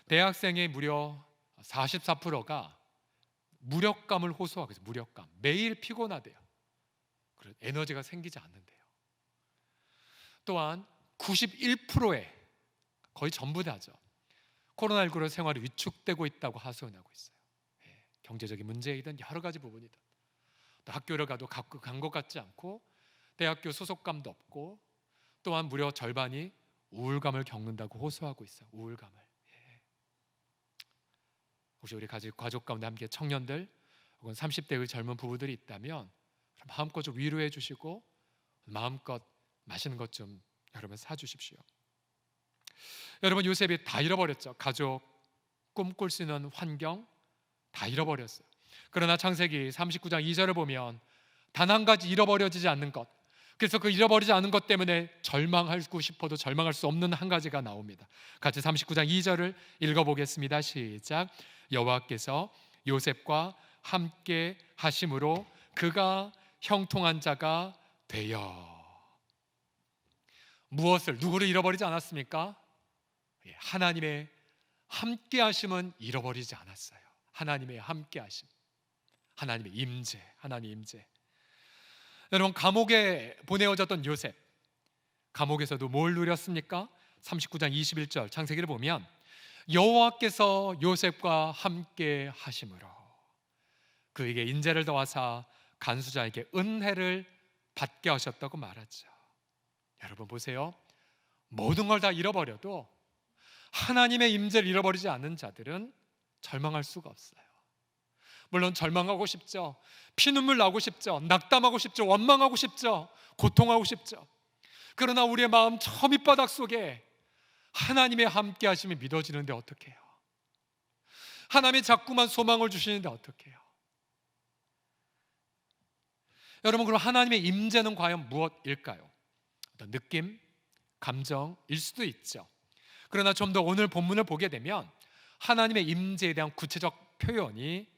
대학생의 무려 44%가 무력감을 호소하고 있어요. 무력감, 매일 피곤하대요. 그런 에너지가 생기지 않는데요. 또한 91%의 거의 전부 다죠. 코로나19로 생활이 위축되고 있다고 하소연하고 있어요. 경제적인 문제이든 여러 가지 부분이든 또 학교를 가도 간 것 같지 않고 대학교 소속감도 없고 또한 무려 절반이 우울감을 겪는다고 호소하고 있어요. 우울감을. 혹시 우리 가족 가운데 함께 청년들 혹은 30대의 젊은 부부들이 있다면 마음껏 좀 위로해 주시고 마음껏 맛있는 것 좀 여러분 사주십시오. 여러분, 요셉이 다 잃어버렸죠. 가족, 꿈꿀 수 있는 환경 다 잃어버렸어요. 그러나 창세기 39장 2절을 보면 단 한 가지 잃어버려지지 않는 것, 그래서 그 잃어버리지 않은 것 때문에 절망하고 싶어도 절망할 수 없는 한 가지가 나옵니다. 같이 39장 2절을 읽어보겠습니다. 시작. 여호와께서 요셉과 함께 하심으로 그가 형통한 자가 되어. 무엇을, 누구를 잃어버리지 않았습니까? 하나님의 함께 하심은 잃어버리지 않았어요. 하나님의 함께 하심, 하나님의 임재, 하나님의 임재. 여러분, 감옥에 보내어졌던 요셉, 감옥에서도 뭘 누렸습니까? 39장 21절 창세기를 보면 여호와께서 요셉과 함께 하심으로 그에게 인재를 더하사 간수자에게 은혜를 받게 하셨다고 말하죠. 여러분 보세요. 모든 걸 다 잃어버려도 하나님의 임재를 잃어버리지 않는 자들은 절망할 수가 없어요. 물론 절망하고 싶죠. 피눈물 나고 싶죠. 낙담하고 싶죠. 원망하고 싶죠. 고통하고 싶죠. 그러나 우리의 마음 저 밑바닥 속에 하나님의 함께 하심이 믿어지는데 어떻게 해요? 하나님이 자꾸만 소망을 주시는데 어떻게 해요? 여러분, 그럼 하나님의 임재는 과연 무엇일까요? 어떤 느낌, 감정일 수도 있죠. 그러나 좀 더 오늘 본문을 보게 되면 하나님의 임재에 대한 구체적 표현이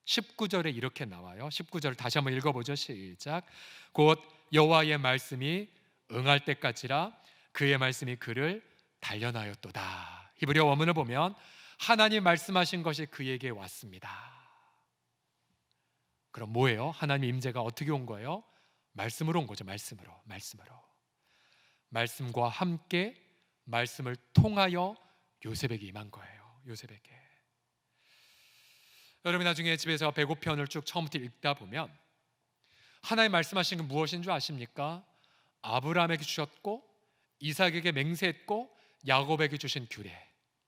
19절에 이렇게 나와요. 19절 다시 한번 읽어보죠. 시작. 곧 여호와의 말씀이 응할 때까지라 그의 말씀이 그를 단련하였도다. 히브리어 원문을 보면 하나님 말씀하신 것이 그에게 왔습니다. 그럼 뭐예요? 하나님의 임재가 어떻게 온 거예요? 말씀으로 온 거죠. 말씀으로. 말씀과 함께 말씀을 통하여 요셉에게 임한 거예요. 요셉에게. 여러분 나중에 집에서 배고편을 쭉 처음부터 읽다 보면 하나님 말씀하신 건 무엇인 줄 아십니까? 아브라함에게 주셨고 이삭에게 맹세했고 야곱에게 주신 규례.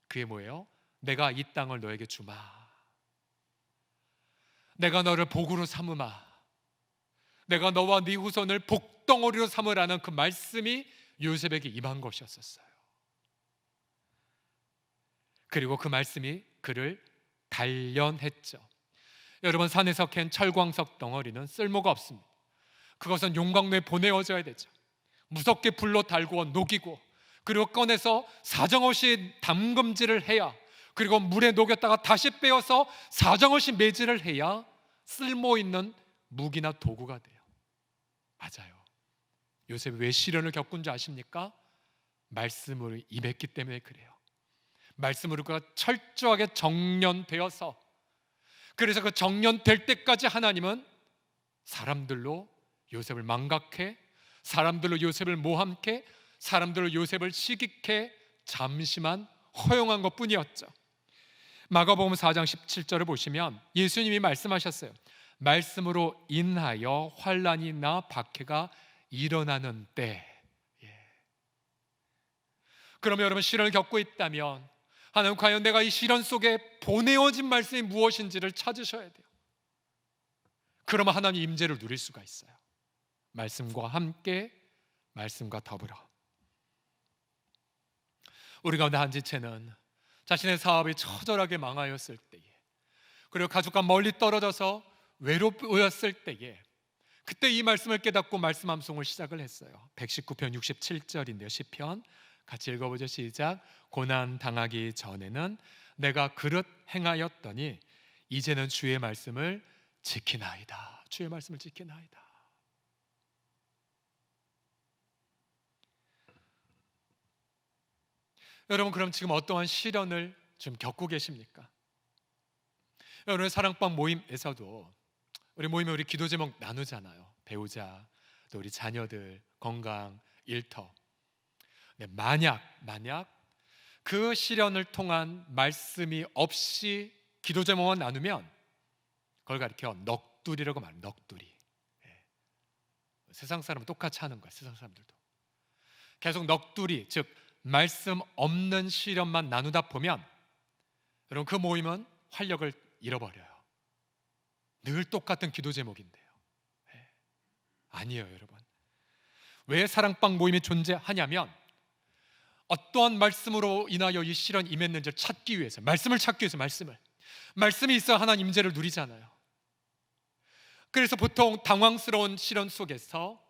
그게 뭐예요? 내가 이 땅을 너에게 주마. 내가 너를 복으로 삼으마. 내가 너와 네 후손을 복덩어리로 삼으라는 그 말씀이 요셉에게 임한 것이었어요. 그리고 그 말씀이 그를 단련했죠. 여러분 산에서 캔 철광석 덩어리는 쓸모가 없습니다. 그것은 용광로에 보내어져야 되죠. 무섭게 불로 달구어 녹이고 그리고 꺼내서 사정없이 담금질을 해야 그리고 물에 녹였다가 다시 빼어서 사정없이 매질을 해야 쓸모있는 무기나 도구가 돼요. 맞아요. 요셉이 왜 시련을 겪은 줄 아십니까? 말씀으로 임했기 때문에 그래요. 말씀으로 그가 철저하게 정련되어서 그래서 그 정련될 때까지 하나님은 사람들로 요셉을 망각해 사람들로 요셉을 모함케 사람들로 요셉을 시기케 잠시만 허용한 것뿐이었죠. 마가복음 4장 17절을 보시면 예수님이 말씀하셨어요. 말씀으로 인하여 환난이나 박해가 일어나는 때. 그러면 여러분 시련을 겪고 있다면 하나님 과연 내가 이 시련 속에 보내어진 말씀이 무엇인지를 찾으셔야 돼요. 그러면 하나님 임재를 누릴 수가 있어요. 말씀과 함께 말씀과 더불어. 우리 가운데 한 지체는 자신의 사업이 처절하게 망하였을 때에 그리고 가족과 멀리 떨어져서 외로웠을 때에 그때 이 말씀을 깨닫고 말씀 암송을 시작을 했어요. 119편 67절인데요. 시편 같이 읽어보죠. 시작. 고난 당하기 전에는 내가 그릇 행하였더니 이제는 주의 말씀을 지키나이다. 주의 말씀을 지키나이다. 여러분 그럼 지금 어떠한 시련을 좀 겪고 계십니까? 여러분 사랑방 모임에서도 우리 모임에 우리 기도 제목 나누잖아요. 배우자, 또 우리 자녀들, 건강, 일터. 네, 만약 그 시련을 통한 말씀이 없이 기도 제목만 나누면 그걸 가리켜 넋두리라고 말해요. 넋두리. 네. 세상 사람은 똑같이 하는 거야. 세상 사람들도 계속 넋두리, 즉 말씀 없는 시련만 나누다 보면 여러분 그 모임은 활력을 잃어버려요. 늘 똑같은 기도 제목인데요. 네. 아니에요 여러분. 왜 사랑방 모임이 존재하냐면 어떠한 말씀으로 인하여 이 시련 임했는지를 찾기 위해서, 말씀을 찾기 위해서, 말씀이 있어야 하나님 임재를 누리잖아요. 그래서 보통 당황스러운 시련 속에서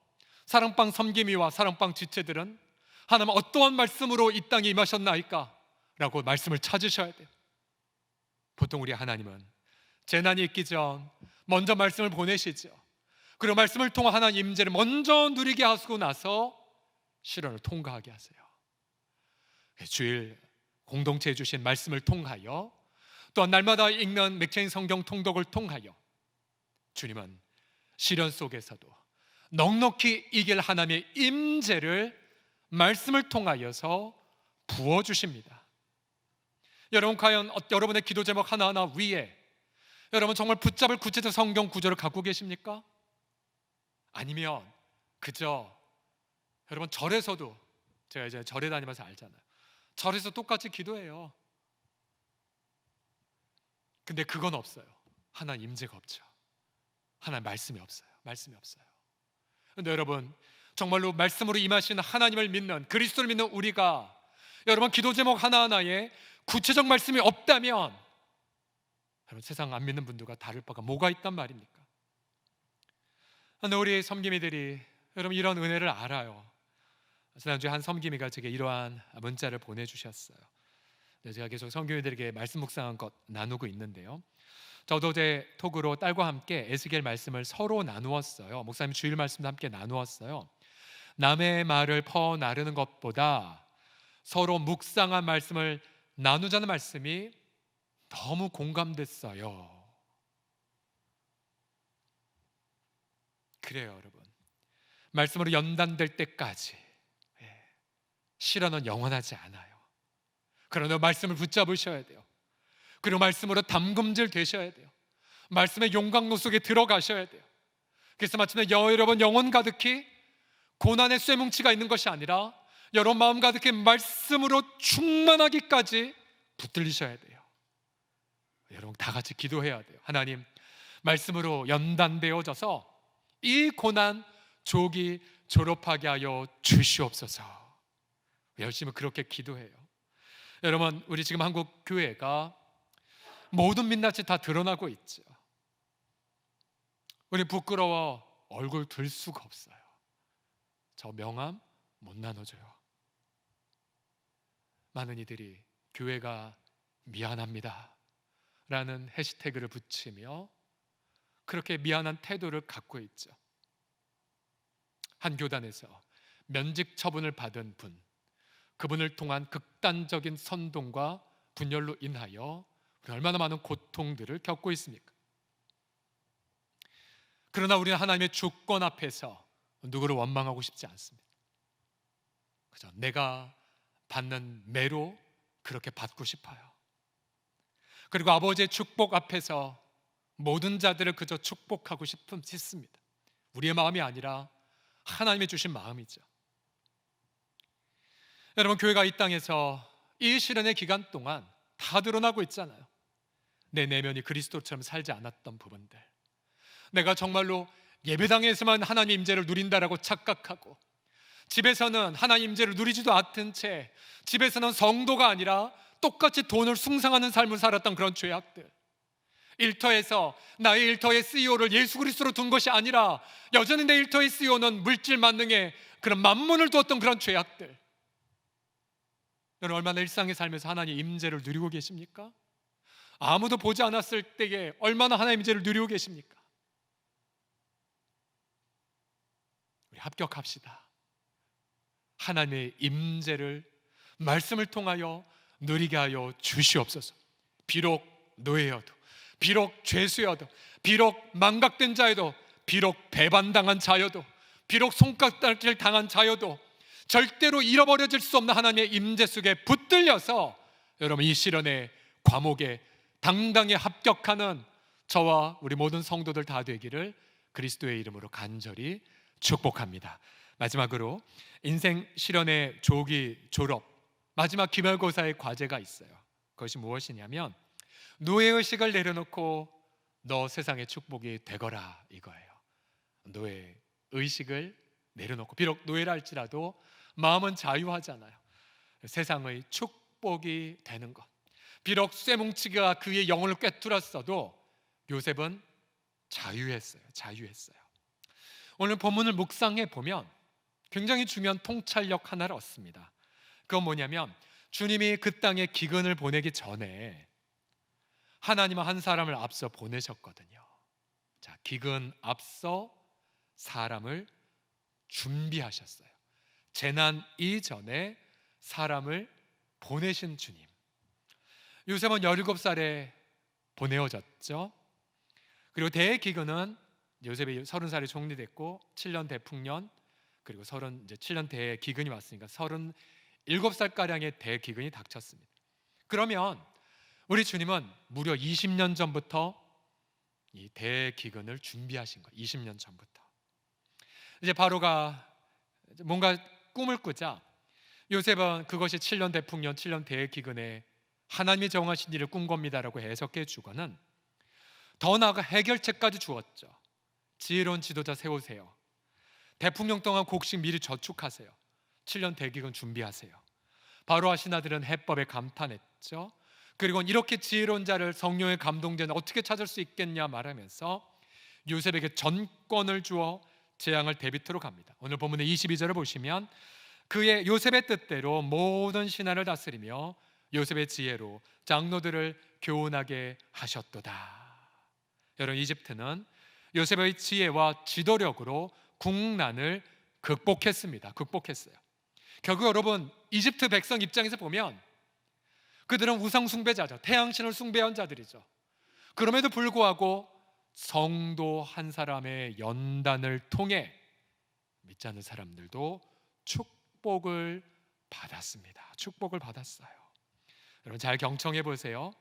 사랑방 섬김이와 사랑방 지체들은 하나님 어떠한 말씀으로 이 땅에 임하셨나이까? 라고 말씀을 찾으셔야 돼요. 보통 우리 하나님은 재난이 있기 전 먼저 말씀을 보내시죠. 그리고 말씀을 통해 하나님 임재를 먼저 누리게 하시고 나서 시련을 통과하게 하세요. 주일 공동체에 주신 말씀을 통하여 또한 날마다 읽는 맥체인 성경 통독을 통하여 주님은 시련 속에서도 넉넉히 이길 하나님의 임재를 말씀을 통하여서 부어주십니다. 여러분 과연 여러분의 기도 제목 하나하나 위에 여러분 정말 붙잡을 구체적 성경 구절을 갖고 계십니까? 아니면 그저 여러분 절에서도 제가 이제 절에 다니면서 알잖아요. 절에서 똑같이 기도해요. 근데 그건 없어요. 하나님 임재가 없죠. 하나님 말씀이 없어요. 근데 여러분 정말로 말씀으로 임하신 하나님을 믿는 그리스도를 믿는 우리가 여러분 기도 제목 하나하나에 구체적 말씀이 없다면 여러분 세상 안 믿는 분들과 다를 바가 뭐가 있단 말입니까? 근데 우리 섬김이들이 여러분 이런 은혜를 알아요. 지난주에 한 섬김이가 제게 이러한 문자를 보내주셨어요. 제가 계속 섬김이들에게 말씀 묵상한 것 나누고 있는데요. 저도 제 톡으로 딸과 함께 에스겔 말씀을 서로 나누었어요. 목사님 주일 말씀도 함께 나누었어요. 남의 말을 퍼나르는 것보다 서로 묵상한 말씀을 나누자는 말씀이 너무 공감됐어요. 그래요, 여러분. 말씀으로 연단될 때까지 실현은 영원하지 않아요. 그러나 말씀을 붙잡으셔야 돼요. 그리고 말씀으로 담금질 되셔야 돼요. 말씀의 용광로 속에 들어가셔야 돼요. 그래서 마침내 여러분 영혼 가득히 고난의 쇠뭉치가 있는 것이 아니라 여러분 마음 가득히 말씀으로 충만하기까지 붙들리셔야 돼요. 여러분 다 같이 기도해야 돼요. 하나님, 말씀으로 연단되어져서 이 고난 조기 졸업하게 하여 주시옵소서. 열심히 그렇게 기도해요. 여러분, 우리 지금 한국 교회가 모든 민낯이 다 드러나고 있죠. 우리 부끄러워 얼굴 들 수가 없어요. 저 명함 못 나눠줘요. 많은 이들이 교회가 미안합니다 라는 해시태그를 붙이며 그렇게 미안한 태도를 갖고 있죠. 한 교단에서 면직 처분을 받은 분, 그분을 통한 극단적인 선동과 분열로 인하여 얼마나 많은 고통들을 겪고 있습니까? 그러나 우리는 하나님의 주권 앞에서 누구를 원망하고 싶지 않습니다. 그죠? 내가 받는 매로 그렇게 받고 싶어요. 그리고 아버지의 축복 앞에서 모든 자들을 그저 축복하고 싶습니다. 우리의 마음이 아니라 하나님의 주신 마음이죠. 여러분, 교회가 이 땅에서 이 시련의 기간 동안 다 드러나고 있잖아요. 내 내면이 그리스도처럼 살지 않았던 부분들, 내가 정말로 예배당에서만 하나님의 임재를 누린다라고 착각하고 집에서는 하나님 임재를 누리지도 않던 채 집에서는 성도가 아니라 똑같이 돈을 숭상하는 삶을 살았던 그런 죄악들, 일터에서 나의 일터의 CEO를 예수 그리스도로 둔 것이 아니라 여전히 내 일터의 CEO는 물질 만능에 그런 만문을 두었던 그런 죄악들, 여러분 얼마나 일상의 삶에서 하나님의 임재를 누리고 계십니까? 아무도 보지 않았을 때에 얼마나 하나님의 임재를 누리고 계십니까? 우리 합격합시다. 하나님의 임재를 말씀을 통하여 누리게 하여 주시옵소서. 비록 노예여도, 비록 죄수여도, 비록 망각된 자여도, 비록 배반당한 자여도, 비록 손가락질 당한 자여도 절대로 잃어버려질 수 없는 하나님의 임재 속에 붙들려서 여러분 이 시련의 과목에 당당히 합격하는 저와 우리 모든 성도들 다 되기를 그리스도의 이름으로 간절히 축복합니다. 마지막으로 인생 시련의 조기 졸업, 마지막 기말고사의 과제가 있어요. 그것이 무엇이냐면 노예의식을 내려놓고 너 세상의 축복이 되거라, 이거예요. 노예의식을 내려놓고, 비록 노예라 할지라도 마음은 자유하잖아요. 세상의 축복이 되는 것, 비록 쇠뭉치가 그의 영혼을 꿰뚫었어도 요셉은 자유했어요. 오늘 본문을 묵상해 보면 굉장히 중요한 통찰력 하나를 얻습니다. 그건 뭐냐면 주님이 그 땅에 기근을 보내기 전에 하나님은 한 사람을 앞서 보내셨거든요. 자, 기근 앞서 사람을 준비하셨어요. 재난 이전에 사람을 보내신 주님. 요셉은 17살에 보내어졌죠. 그리고 대기근은 요셉이 30살에 총리됐고 7년 대풍년, 그리고 7년 대기근이 왔으니까 37살가량의 대기근이 닥쳤습니다. 그러면 우리 주님은 무려 20년 전부터 이 대기근을 준비하신 거예요. 20년 전부터. 이제 바로가 뭔가 꿈을 꾸자 요셉은 그것이 7년 대풍년, 7년 대기근에 하나님이 정하신 일을 꾼 겁니다라고 해석해 주고는 더 나아가 해결책까지 주었죠. 지혜로운 지도자 세우세요. 대풍령 동안 곡식 미리 저축하세요. 7년 대기근 준비하세요. 바로와 신하들은 해법에 감탄했죠. 그리고 이렇게 지혜로운 자를 성령의 감동자는 어떻게 찾을 수 있겠냐 말하면서 요셉에게 전권을 주어 재앙을 대비토록 합니다. 오늘 본문의 22절을 보시면 그의 요셉의 뜻대로 모든 신하를 다스리며 요셉의 지혜로 장로들을 교훈하게 하셨도다. 여러분, 이집트는 요셉의 지혜와 지도력으로 국난을 극복했어요. 결국 여러분, 이집트 백성 입장에서 보면 그들은 우상 숭배자죠. 태양신을 숭배한 자들이죠. 그럼에도 불구하고 성도 한 사람의 연단을 통해 믿지 않는 사람들도 축복을 받았습니다. 축복을 받았어요. 여러분 잘 경청해 보세요.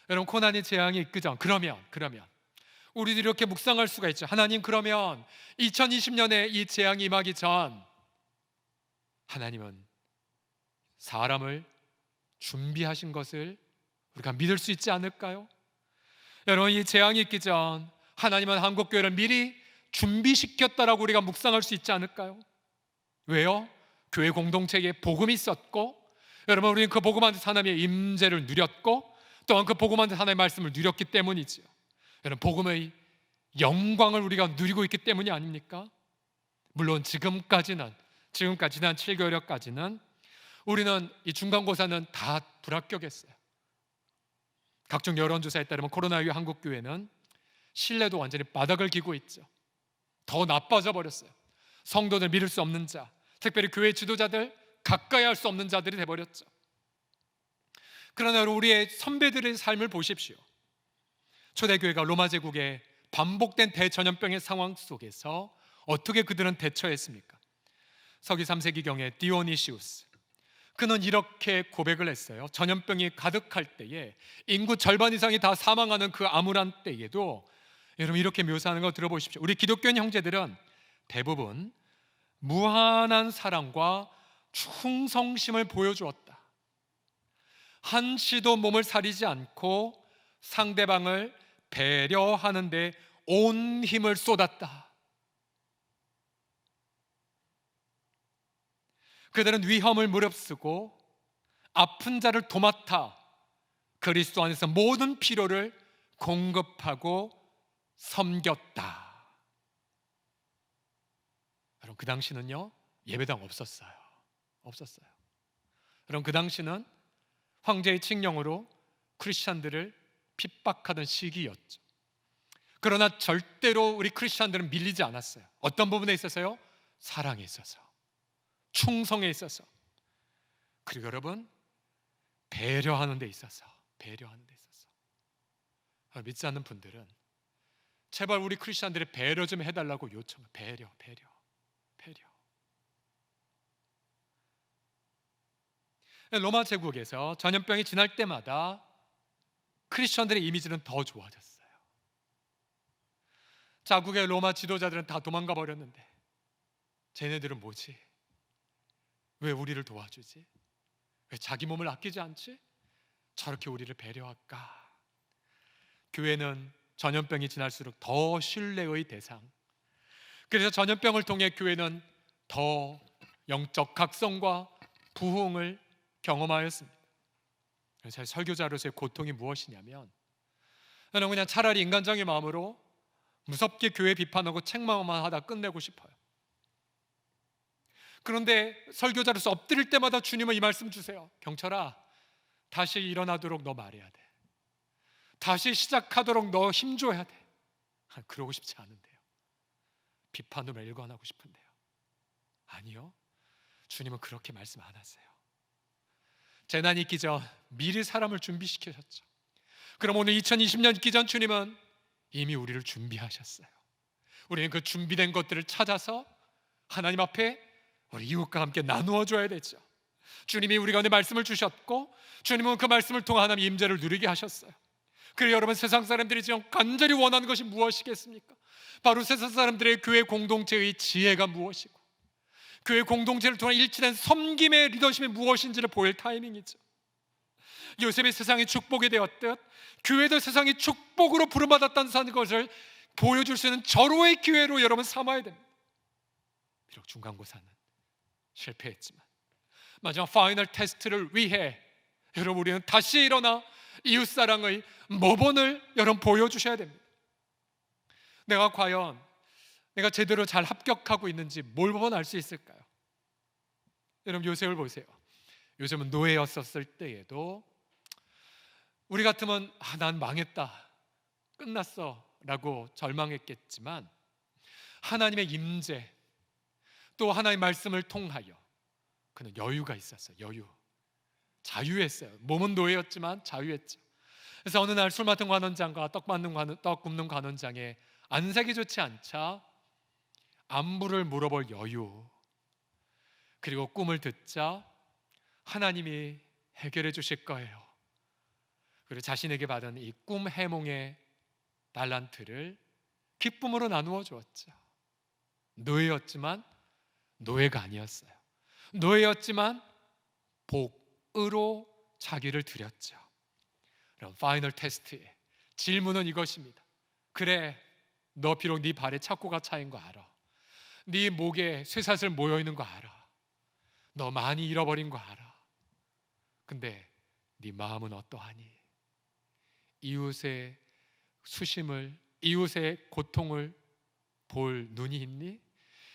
여러분 고난의 재앙이 있기 전 그러면 우리도 이렇게 묵상할 수가 있죠. 하나님, 그러면 2020년에 이 재앙이 임하기 전 하나님은 사람을 준비하신 것을 우리가 믿을 수 있지 않을까요? 여러분, 이 재앙이 있기 전 하나님은 한국교회를 미리 준비시켰다라고 우리가 묵상할 수 있지 않을까요? 왜요? 교회 공동체에 복음이 있었고, 여러분 우리는 그 복음 안에서 하나님의 임재를 누렸고, 또한 그 복음 안에서 하나님의 말씀을 누렸기 때문이지요. 여러분, 복음의 영광을 우리가 누리고 있기 때문이 아닙니까? 물론 지금까지는 지난 7개월여까지는 우리는 이 중간고사는 다 불합격했어요. 각종 여론조사에 따르면 코로나19 한국교회는 신뢰도 완전히 바닥을 기고 있죠. 더 나빠져 버렸어요. 성도들 믿을 수 없는 자, 특별히 교회 지도자들 가까이 할 수 없는 자들이 돼버렸죠. 그러나 우리의 선배들의 삶을 보십시오. 초대교회가 로마 제국의 반복된 대전염병의 상황 속에서 어떻게 그들은 대처했습니까? 서기 3세기경에 디오니시우스, 그는 이렇게 고백을 했어요. 전염병이 가득할 때에, 인구 절반 이상이 다 사망하는 그 암울한 때에도 여러분 이렇게 묘사하는 거 들어보십시오. 우리 기독교인 형제들은 대부분 무한한 사랑과 충성심을 보여주었다. 한시도 몸을 사리지 않고 상대방을 배려하는 데 온 힘을 쏟았다. 그들은 위험을 무릅쓰고 아픈 자를 도맡아 그리스도 안에서 모든 필요를 공급하고 섬겼다. 여러분, 그 당시는요 예배당 없었어요. 여러분, 그 당시는 황제의 칙령으로 크리스찬들을 핍박하던 시기였죠. 그러나 절대로 우리 크리스찬들은 밀리지 않았어요. 어떤 부분에 있어서요? 사랑에 있어서, 충성에 있어서, 그리고 여러분 배려하는 데 있어서. 믿지 않는 분들은 제발 우리 크리스찬들의 배려 좀 해달라고 요청해요. 배려. 로마 제국에서 전염병이 지날 때마다 크리스천들의 이미지는 더 좋아졌어요. 자국의 로마 지도자들은 다 도망가 버렸는데 쟤네들은 뭐지? 왜 우리를 도와주지? 왜 자기 몸을 아끼지 않지? 저렇게 우리를 배려할까? 교회는 전염병이 지날수록 더 신뢰의 대상, 그래서 전염병을 통해 교회는 더 영적 각성과 부흥을 경험하였습니다. 제 설교자로서의 고통이 무엇이냐면, 저는 그냥 차라리 인간적인 마음으로 무섭게 교회 비판하고 책망만 하다 끝내고 싶어요. 그런데 설교자로서 엎드릴 때마다 주님은 이 말씀 주세요. 경철아, 다시 일어나도록 너 말해야 돼. 다시 시작하도록 너 힘줘야 돼. 그러고 싶지 않은데요. 비판으로 일관하고 싶은데요. 아니요, 주님은 그렇게 말씀 안 하세요. 재난이 있기 전 미리 사람을 준비시키셨죠. 그럼 오늘 2020년 있기 전 주님은 이미 우리를 준비하셨어요. 우리는 그 준비된 것들을 찾아서 하나님 앞에 우리 이웃과 함께 나누어 줘야 되죠. 주님이 우리 가운데 말씀을 주셨고, 주님은 그 말씀을 통해 하나님의 임재를 누리게 하셨어요. 그리고 여러분, 세상 사람들이 지금 간절히 원하는 것이 무엇이겠습니까? 바로 세상 사람들의 교회 공동체의 지혜가 무엇이고, 교회 공동체를 통해 일치된 섬김의 리더십이 무엇인지를 보일 타이밍이죠. 요셉이 세상의 축복이 되었듯 교회도 세상의 축복으로 부름받았다는 것을 보여줄 수 있는 절호의 기회로 여러분 삼아야 됩니다. 비록 중간고사는 실패했지만 마지막 파이널 테스트를 위해 여러분, 우리는 다시 일어나 이웃사랑의 모본을 여러분 보여주셔야 됩니다. 내가 과연 내가 제대로 잘 합격하고 있는지 뭘 보면 알 수 있을까요? 여러분, 요셉을 보세요. 요셉은 노예였었을 때에도 우리 같으면 난 망했다, 끝났어 라고 절망했겠지만, 하나님의 임재 또 하나님의 말씀을 통하여 그는 여유가 있었어요. 자유했어요. 몸은 노예였지만 자유했죠. 그래서 어느 날 술 맡은 관원장과 떡 굽는 관원장의 안색이 좋지 않자 안부를 물어볼 여유, 그리고 꿈을 듣자 하나님이 해결해 주실 거예요. 그리고 자신에게 받은 이 꿈 해몽의 달란트를 기쁨으로 나누어 주었죠. 노예였지만 노예가 아니었어요. 노예였지만 복으로 자기를 드렸죠. 그럼 파이널 테스트의 질문은 이것입니다. 그래, 너 비록 네 발에 착고가 차인 거 알아. 네 목에 쇠사슬 모여 있는 거 알아. 너 많이 잃어버린 거 알아. 근데 네 마음은 어떠하니? 이웃의 수심을, 이웃의 고통을 볼 눈이 있니?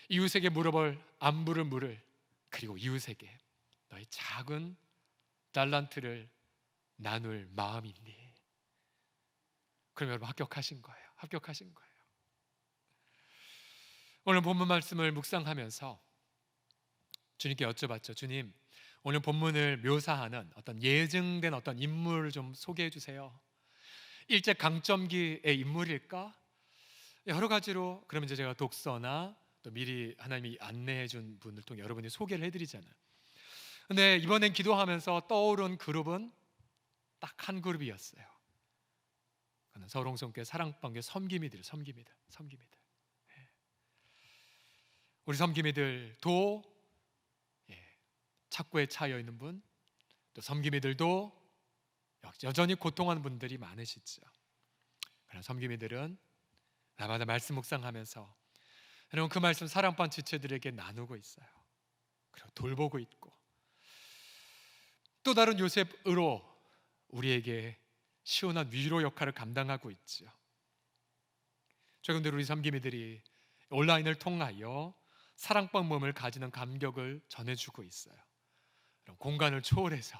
이웃에게 물어볼 안부를 물을, 그리고 이웃에게 너의 작은 달란트를 나눌 마음이 있니? 그럼 여러분 합격하신 거예요. 합격하신 거예요. 오늘 본문 말씀을 묵상하면서 주님께 여쭤봤죠. 주님, 오늘 본문을 묘사하는 어떤 예증된 어떤 인물을 좀 소개해 주세요. 일제 강점기의 인물일까? 여러 가지로. 그러면 이제 제가 독서나 또 미리 하나님이 안내해 준 분들 통해 여러분이 소개를 해드리잖아요. 근데 이번엔 기도하면서 떠오른 그룹은 딱 한 그룹이었어요. 그는 서울홍성교회 사랑방교회 섬기미들. 우리 섬기미들도 착고에 차여 있는 분, 또 섬기미들도 여전히 고통하는 분들이 많으시죠. 그러나 섬기미들은 날마다 말씀 묵상하면서 여러분 그 말씀 사랑방 지체들에게 나누고 있어요. 그리고 돌보고 있고, 또 다른 요셉으로 우리에게 시원한 위로 역할을 감당하고 있죠. 최근 들어 우리 섬기미들이 온라인을 통하여 사랑방 모임을 가지는 감격을 전해주고 있어요. 공간을 초월해서.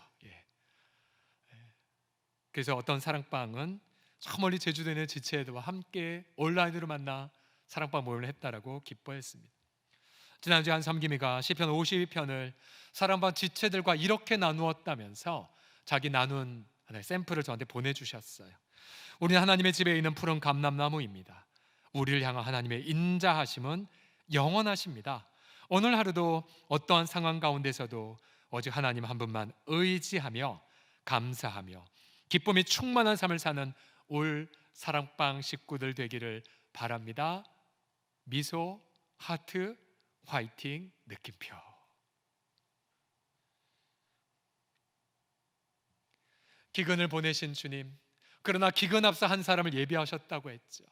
그래서 어떤 사랑방은 저 멀리 제주도에 있는 지체들과 함께 온라인으로 만나 사랑방 모임을 했다라고 기뻐했습니다. 지난주에 한 섬기미가 시편 52편을 사랑방 지체들과 이렇게 나누었다면서 자기 나눈 하나의 샘플을 저한테 보내주셨어요. 우리는 하나님의 집에 있는 푸른 감람나무입니다. 우리를 향한 하나님의 인자하심은 영원하십니다. 오늘 하루도 어떠한 상황 가운데서도 오직 하나님 한 분만 의지하며 감사하며 기쁨이 충만한 삶을 사는 올 사랑방 식구들 되기를 바랍니다. 미소, 하트, 화이팅, 느낌표. 기근을 보내신 주님, 그러나 기근 앞서 한 사람을 예비하셨다고 했죠.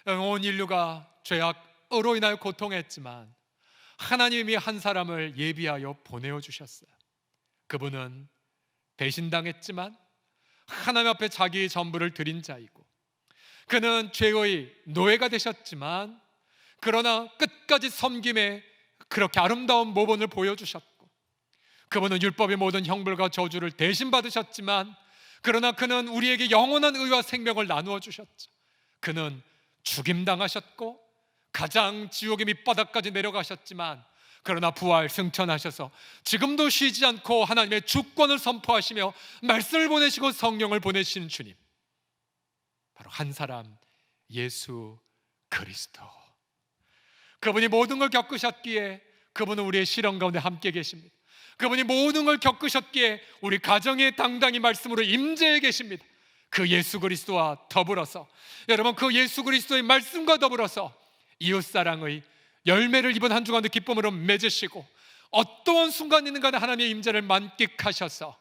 온 인류가 죄악으로 인하여 고통했지만 하나님이 한 사람을 예비하여 보내어 주셨어요. 그분은 배신당했지만 하나님 앞에 자기의 전부를 드린 자이고, 그는 죄의 노예가 되셨지만 그러나 끝까지 섬김에 그렇게 아름다운 모본을 보여주셨고, 그분은 율법의 모든 형벌과 저주를 대신 받으셨지만 그러나 그는 우리에게 영원한 의와 생명을 나누어 주셨죠. 그는 죽임당하셨고 가장 지옥의 밑바닥까지 내려가셨지만 그러나 부활 승천하셔서 지금도 쉬지 않고 하나님의 주권을 선포하시며 말씀을 보내시고 성령을 보내신 주님, 바로 한 사람, 예수 그리스도. 그분이 모든 걸 겪으셨기에 그분은 우리의 시련 가운데 함께 계십니다. 그분이 모든 걸 겪으셨기에 우리 가정에 당당히 말씀으로 임재해 계십니다. 그 예수 그리스도와 더불어서, 여러분, 그 예수 그리스도의 말씀과 더불어서 이웃사랑의 열매를 이번 한 주간도 기쁨으로 맺으시고 어떠한 순간이든 간에 하나님의 임재를 만끽하셔서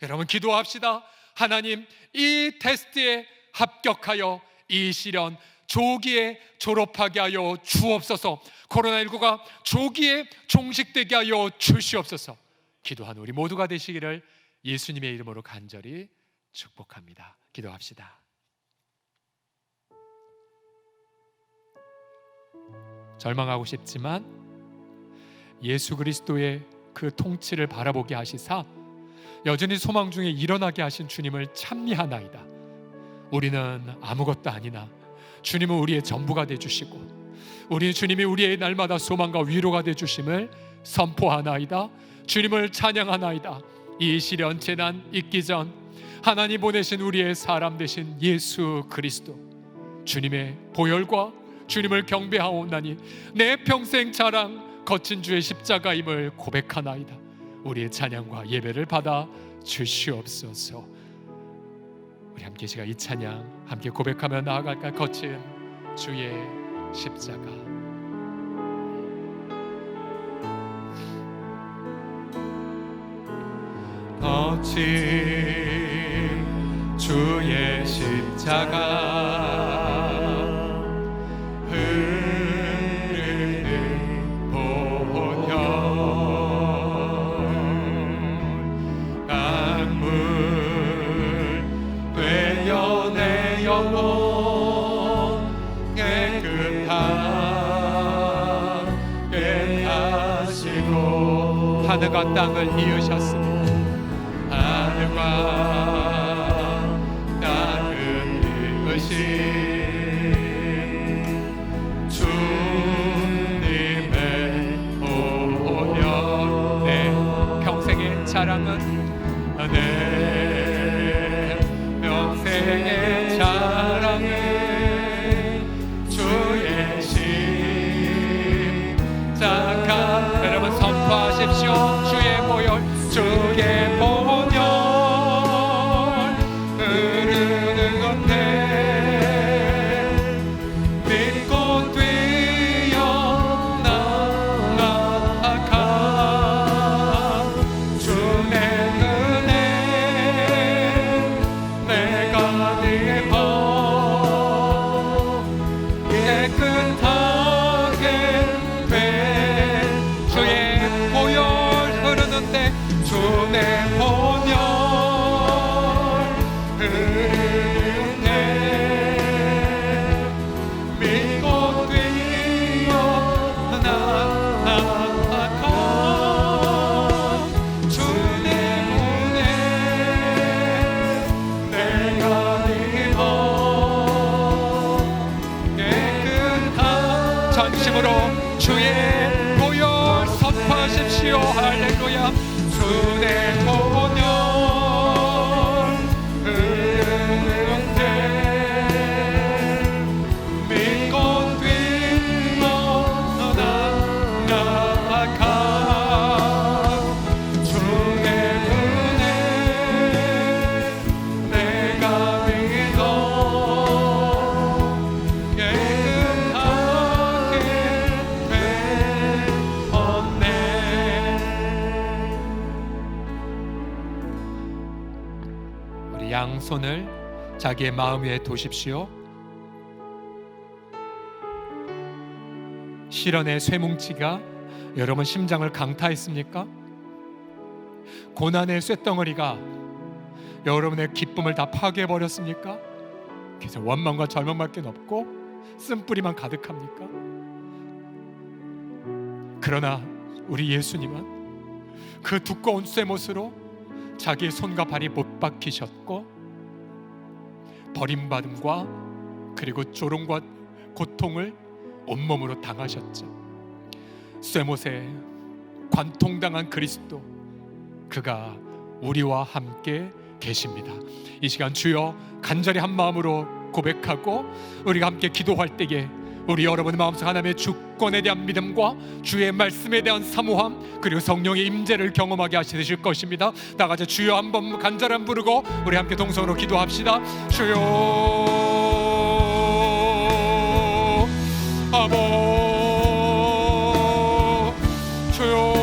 여러분 기도합시다. 하나님, 이 테스트에 합격하여 이 시련 조기에 졸업하게 하여 주옵소서. 코로나19가 조기에 종식되게 하여 주시옵소서. 기도하는 우리 모두가 되시기를 예수님의 이름으로 간절히 축복합니다. 기도합시다. 절망하고 싶지만 예수 그리스도의 그 통치를 바라보게 하시사 여전히 소망 중에 일어나게 하신 주님을 찬미하나이다. 우리는 아무것도 아니나 주님은 우리의 전부가 되주시고 우리 주님이 우리의 날마다 소망과 위로가 되주심을 선포하나이다. 주님을 찬양하나이다. 이 시련 재난 있기 전 하나님 보내신 우리의 사람 되신 예수 그리스도, 주님의 보혈과 주님을 경배하오나니 내 평생 자랑 거친 주의 십자가임을 고백하나이다. 우리의 찬양과 예배를 받아 주시옵소서. 우리 함께 시간 이 찬양 함께 고백하며 나아갈까? 거친 주의 십자가. 거친 주의 십자가, 흐르는 보혈, 강물 되어 내 영혼 깨끗하게 하시고 하늘과 땅을 이으셨으니 하늘과 땅을 이으신 주님의 보혈, 내 평생의 자랑은, 내 평생의 자랑은 주의 십자가. 여러분 선포하십시오. 주의 보혈, 주의 보혈 흐르는 건데 믿고 뛰어나가 주의 은혜 내가 입어 깨끗하게 된 주의 보혈 흐르는데, 주의 보혈 흐르는데 믿고 뛰어나가 주의 은혜 내가 입어 깨끗한 전심으로 주의 보혈 선포하십시오. 할렐루야. 주의 보혈 흐르는데 믿고 뛰어나가 주의 은혜 내가 믿어 깨끗하게 되었네. 우리 양손을 자기의 마음 위에 두십시오. 시련의 쇠뭉치가 여러분 심장을 강타했습니까? 고난의 쇳덩어리가 여러분의 기쁨을 다 파괴해버렸습니까? 그래서 원망과 절망밖에 없고 쓴뿌리만 가득합니까? 그러나 우리 예수님은 그 두꺼운 쇠못으로 자기의 손과 발이 못 박히셨고 버림받음과 그리고 조롱과 고통을 온몸으로 당하셨죠. 쇠못에 관통당한 그리스도, 그가 우리와 함께 계십니다. 이 시간 주여 간절히 한 마음으로 고백하고 우리가 함께 기도할 때에 우리 여러분의 마음속 하나님의 주권에 대한 믿음과 주의 말씀에 대한 사모함, 그리고 성령의 임재를 경험하게 하실 것입니다. 다 같이 주여 한번 간절히 부르고 우리 함께 동성으로 기도합시다. 주여 아버, 주여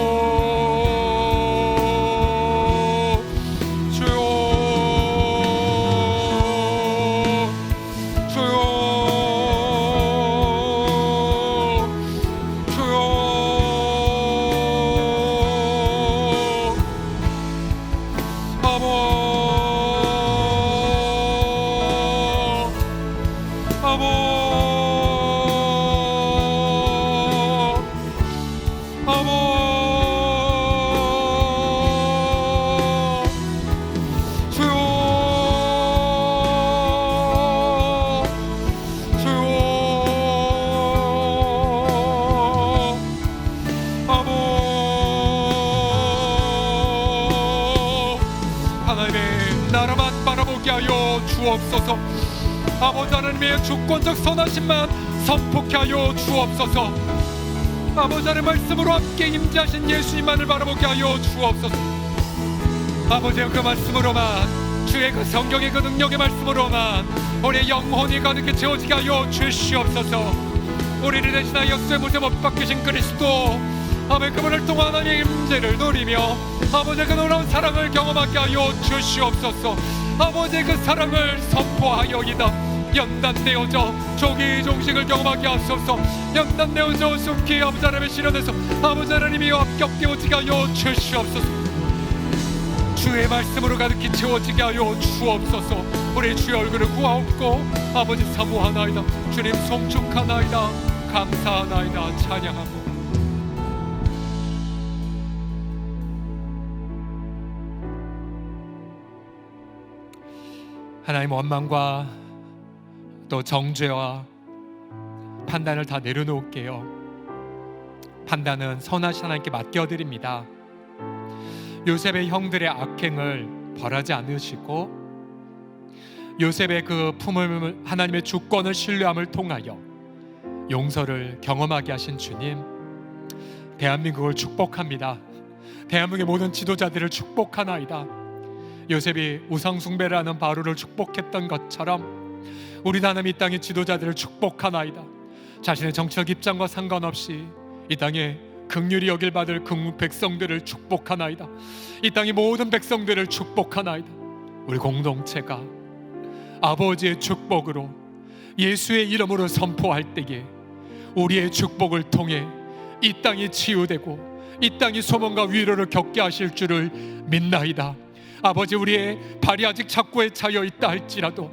주옵소서. 아버지 하나님의 주권적 선하심만 선포케 하여 주옵소서. 아버지 하나님의 말씀으로 함께 임재하신 예수님만을 바라보게 하여 주옵소서. 아버지의 그 말씀으로만, 주의 그 성경의 그 능력의 말씀으로만 우리의 영혼이 가득히 채워지게 하여 주시옵소서. 우리를 대신하여 쇠못에 못 박히신 그리스도, 아버지 그분을 통한 하나님의 임재를 누리며 아버지의 그 놀라운 사랑을 경험하게 하여 주시옵소서. 아버지의 그 사랑을 선포하여이다. 연단되어져 조기 종식을 경험하게 하소서. 연단되어져 속히 아버지 하나님의 실현에서 아버지 하나님이 합격되어지게 하여 주시옵소서. 주의 말씀으로 가득히 채워지게 하여 주옵소서. 우리 주의 얼굴을 구하옵고 아버지 사모하나이다. 주님 송축하나이다. 감사하나이다. 찬양하고 하나님 원망과 또 정죄와 판단을 다 내려놓을게요. 판단은 선하신 하나님께 맡겨드립니다. 요셉의 형들의 악행을 벌하지 않으시고 요셉의 그 품을 하나님의 주권을 신뢰함을 통하여 용서를 경험하게 하신 주님, 대한민국을 축복합니다. 대한민국의 모든 지도자들을 축복하나이다. 요셉이 우상 숭배를 하는 바로를 축복했던 것처럼 우리 하나님 이 땅의 지도자들을 축복하나이다. 자신의 정치적 입장과 상관없이 이 땅에 긍휼히 여길 받을 백성들을 축복하나이다. 이 땅의 모든 백성들을 축복하나이다. 우리 공동체가 아버지의 축복으로 예수의 이름으로 선포할 때에 우리의 축복을 통해 이 땅이 치유되고 이 땅이 소망과 위로를 겪게 하실 줄을 믿나이다. 아버지, 우리의 발이 아직 착고에 차여 있다 할지라도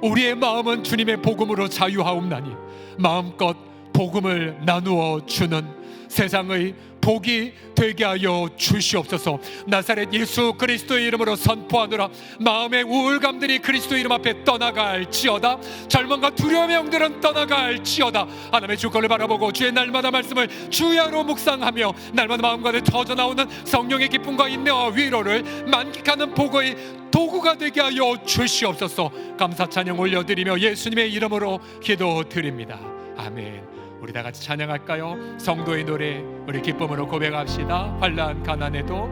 우리의 마음은 주님의 복음으로 자유하옵나니 마음껏 복음을 나누어 주는 세상의 복이 되게 하여 주시옵소서. 나사렛 예수 그리스도의 이름으로 선포하노라. 마음의 우울감들이 그리스도 이름 앞에 떠나갈지어다. 절망과 두려움의 영들은 떠나갈지어다. 하나님의 주권을 바라보고 주의 날마다 말씀을 주야로 묵상하며 날마다 마음가에 터져나오는 성령의 기쁨과 인내와 위로를 만끽하는 복의 도구가 되게 하여 주시옵소서. 감사 찬양 올려드리며 예수님의 이름으로 기도드립니다. 아멘. 우리 다 같이 찬양할까요? 성도의 노래 우리 기쁨으로 고백합시다. 환난 가난에도,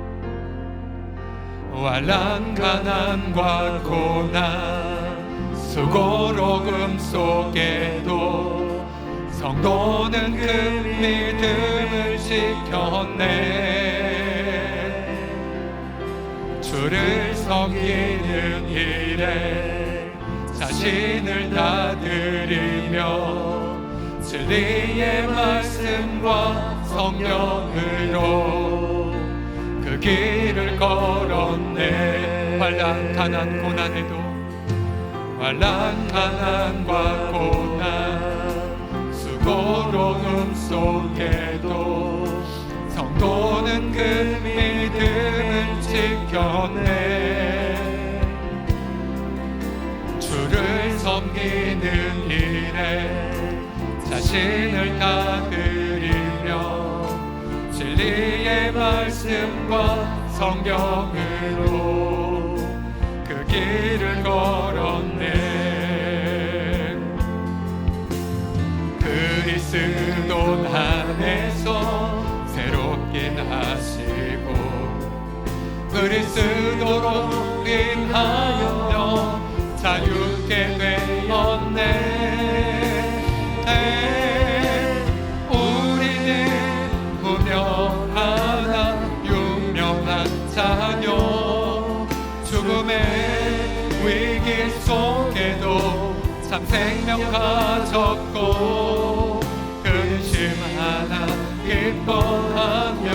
환난 가난과 고난 수고로움 속에도 성도는 그 믿음을 지켰네. 주를 섬기는 일에 자신을 다 드리며 진리의 말씀과 성령으로 그 길을 걸었네. 환난 가난 고난에도, 환난 가난과 고난 수고로움 속에도 성도는 그 믿음을 지켰네. 주를 섬기는 일에 자신을 다 드리며 진리의 말씀과 성령으로 그 길을 걸었네. 그리스도 안에서 새롭게 하시고 그리스도로 인하여 자유케 되었네. 우리는 무명하나 유명한 자녀, 죽음의 위기 속에도 참 생명 가졌고 근심하나 기뻐하며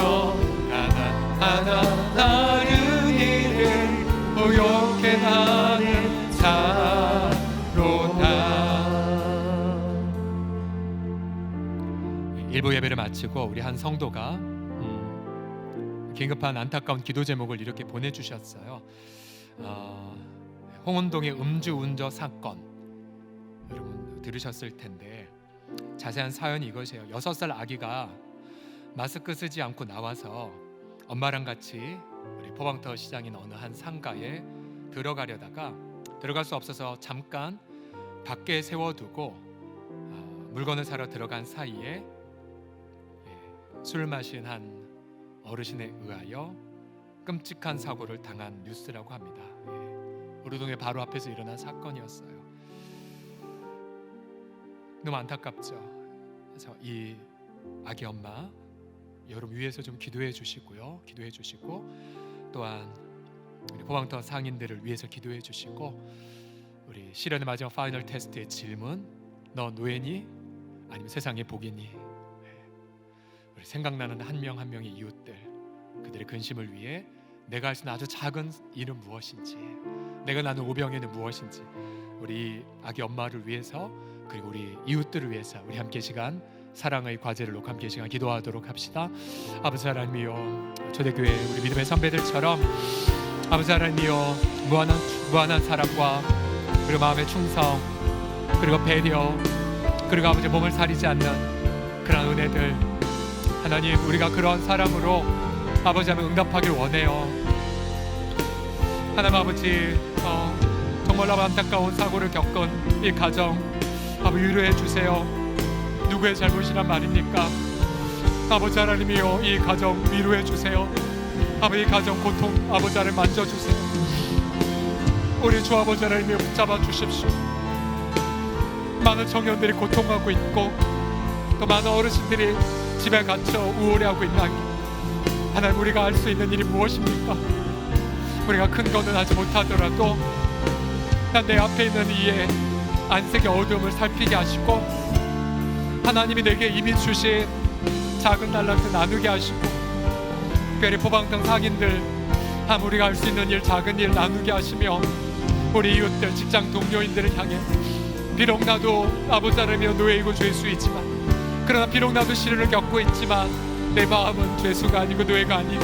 하나하나 다른 일을 부욕해 나는 자로다. 일부 예배를 마치고 우리 한 성도가 긴급한 안타까운 기도 제목을 이렇게 보내주셨어요. 홍은동의 음주운전 사건, 여러분 들으셨을 텐데 자세한 사연이 이것이에요. 6살 아기가 마스크 쓰지 않고 나와서 엄마랑 같이 우리 포방터 시장인 어느 한 상가에 들어가려다가 들어갈 수 없어서 잠깐 밖에 세워두고 물건을 사러 들어간 사이에 술 마신 한 어르신에 의하여 끔찍한 사고를 당한 뉴스라고 합니다. 우리 동네 바로 앞에서 일어난 사건이었어요. 너무 안타깝죠. 그래서 이 아기 엄마 여러분 위해서 좀 기도해 주시고요. 기도해 주시고 또한 우리 포방터 상인들을 위해서 기도해 주시고 우리 시련의 마지막 파이널 테스트의 질문, 너 노예니? 아니면 세상의 복이니? 우리 생각나는 한 명 한 명의 이웃들, 그들의 근심을 위해 내가 할 수 있는 아주 작은 일은 무엇인지, 내가 나눈 오병이는 무엇인지, 우리 아기 엄마를 위해서 그리고 우리 이웃들을 위해서 우리 함께 시간 사랑의 과제를 놓고 함께 시간 기도하도록 합시다. 아버지 하나님이여, 초대교회 우리 믿음의 선배들처럼 아버지 하나님이여, 무한한 사랑과 그리고 마음의 충성 그리고 배려 그리고 아버지 몸을 사리지 않는 그런 은혜들, 하나님 우리가 그런 사람으로 아버지 하면 응답하길 원해요. 하나님 아버지 정말로 안타까운 사고를 겪은 이 가정 아버지 위로해 주세요. 누구의 잘못이란 말입니까? 아버지 하나님이여, 이 가정 위로해 주세요. 아버지 이 가정 고통 아버지 하나님 만져주세요. 우리 주 아버지 하나님이여 붙잡아 주십시오. 많은 청년들이 고통하고 있고 또 많은 어르신들이 집에 갇혀 우울해하고 있나니 하나님 우리가 할 수 있는 일이 무엇입니까? 우리가 큰 거는 하지 못하더라도 난 내 앞에 있는 이의 안색의 어두움을 살피게 하시고 하나님이 내게 이미 주신 작은 달란트 나누게 하시고 특별히 포방등 상인들 우리가 할 수 있는 일 작은 일 나누게 하시며 우리 이웃들 직장 동료인들을 향해 비록 나도 아버지 하나님이여 노예이고 죄수이지만 그러나 비록 나도 시련을 겪고 있지만 내 마음은 죄수가 아니고 노예가 아니고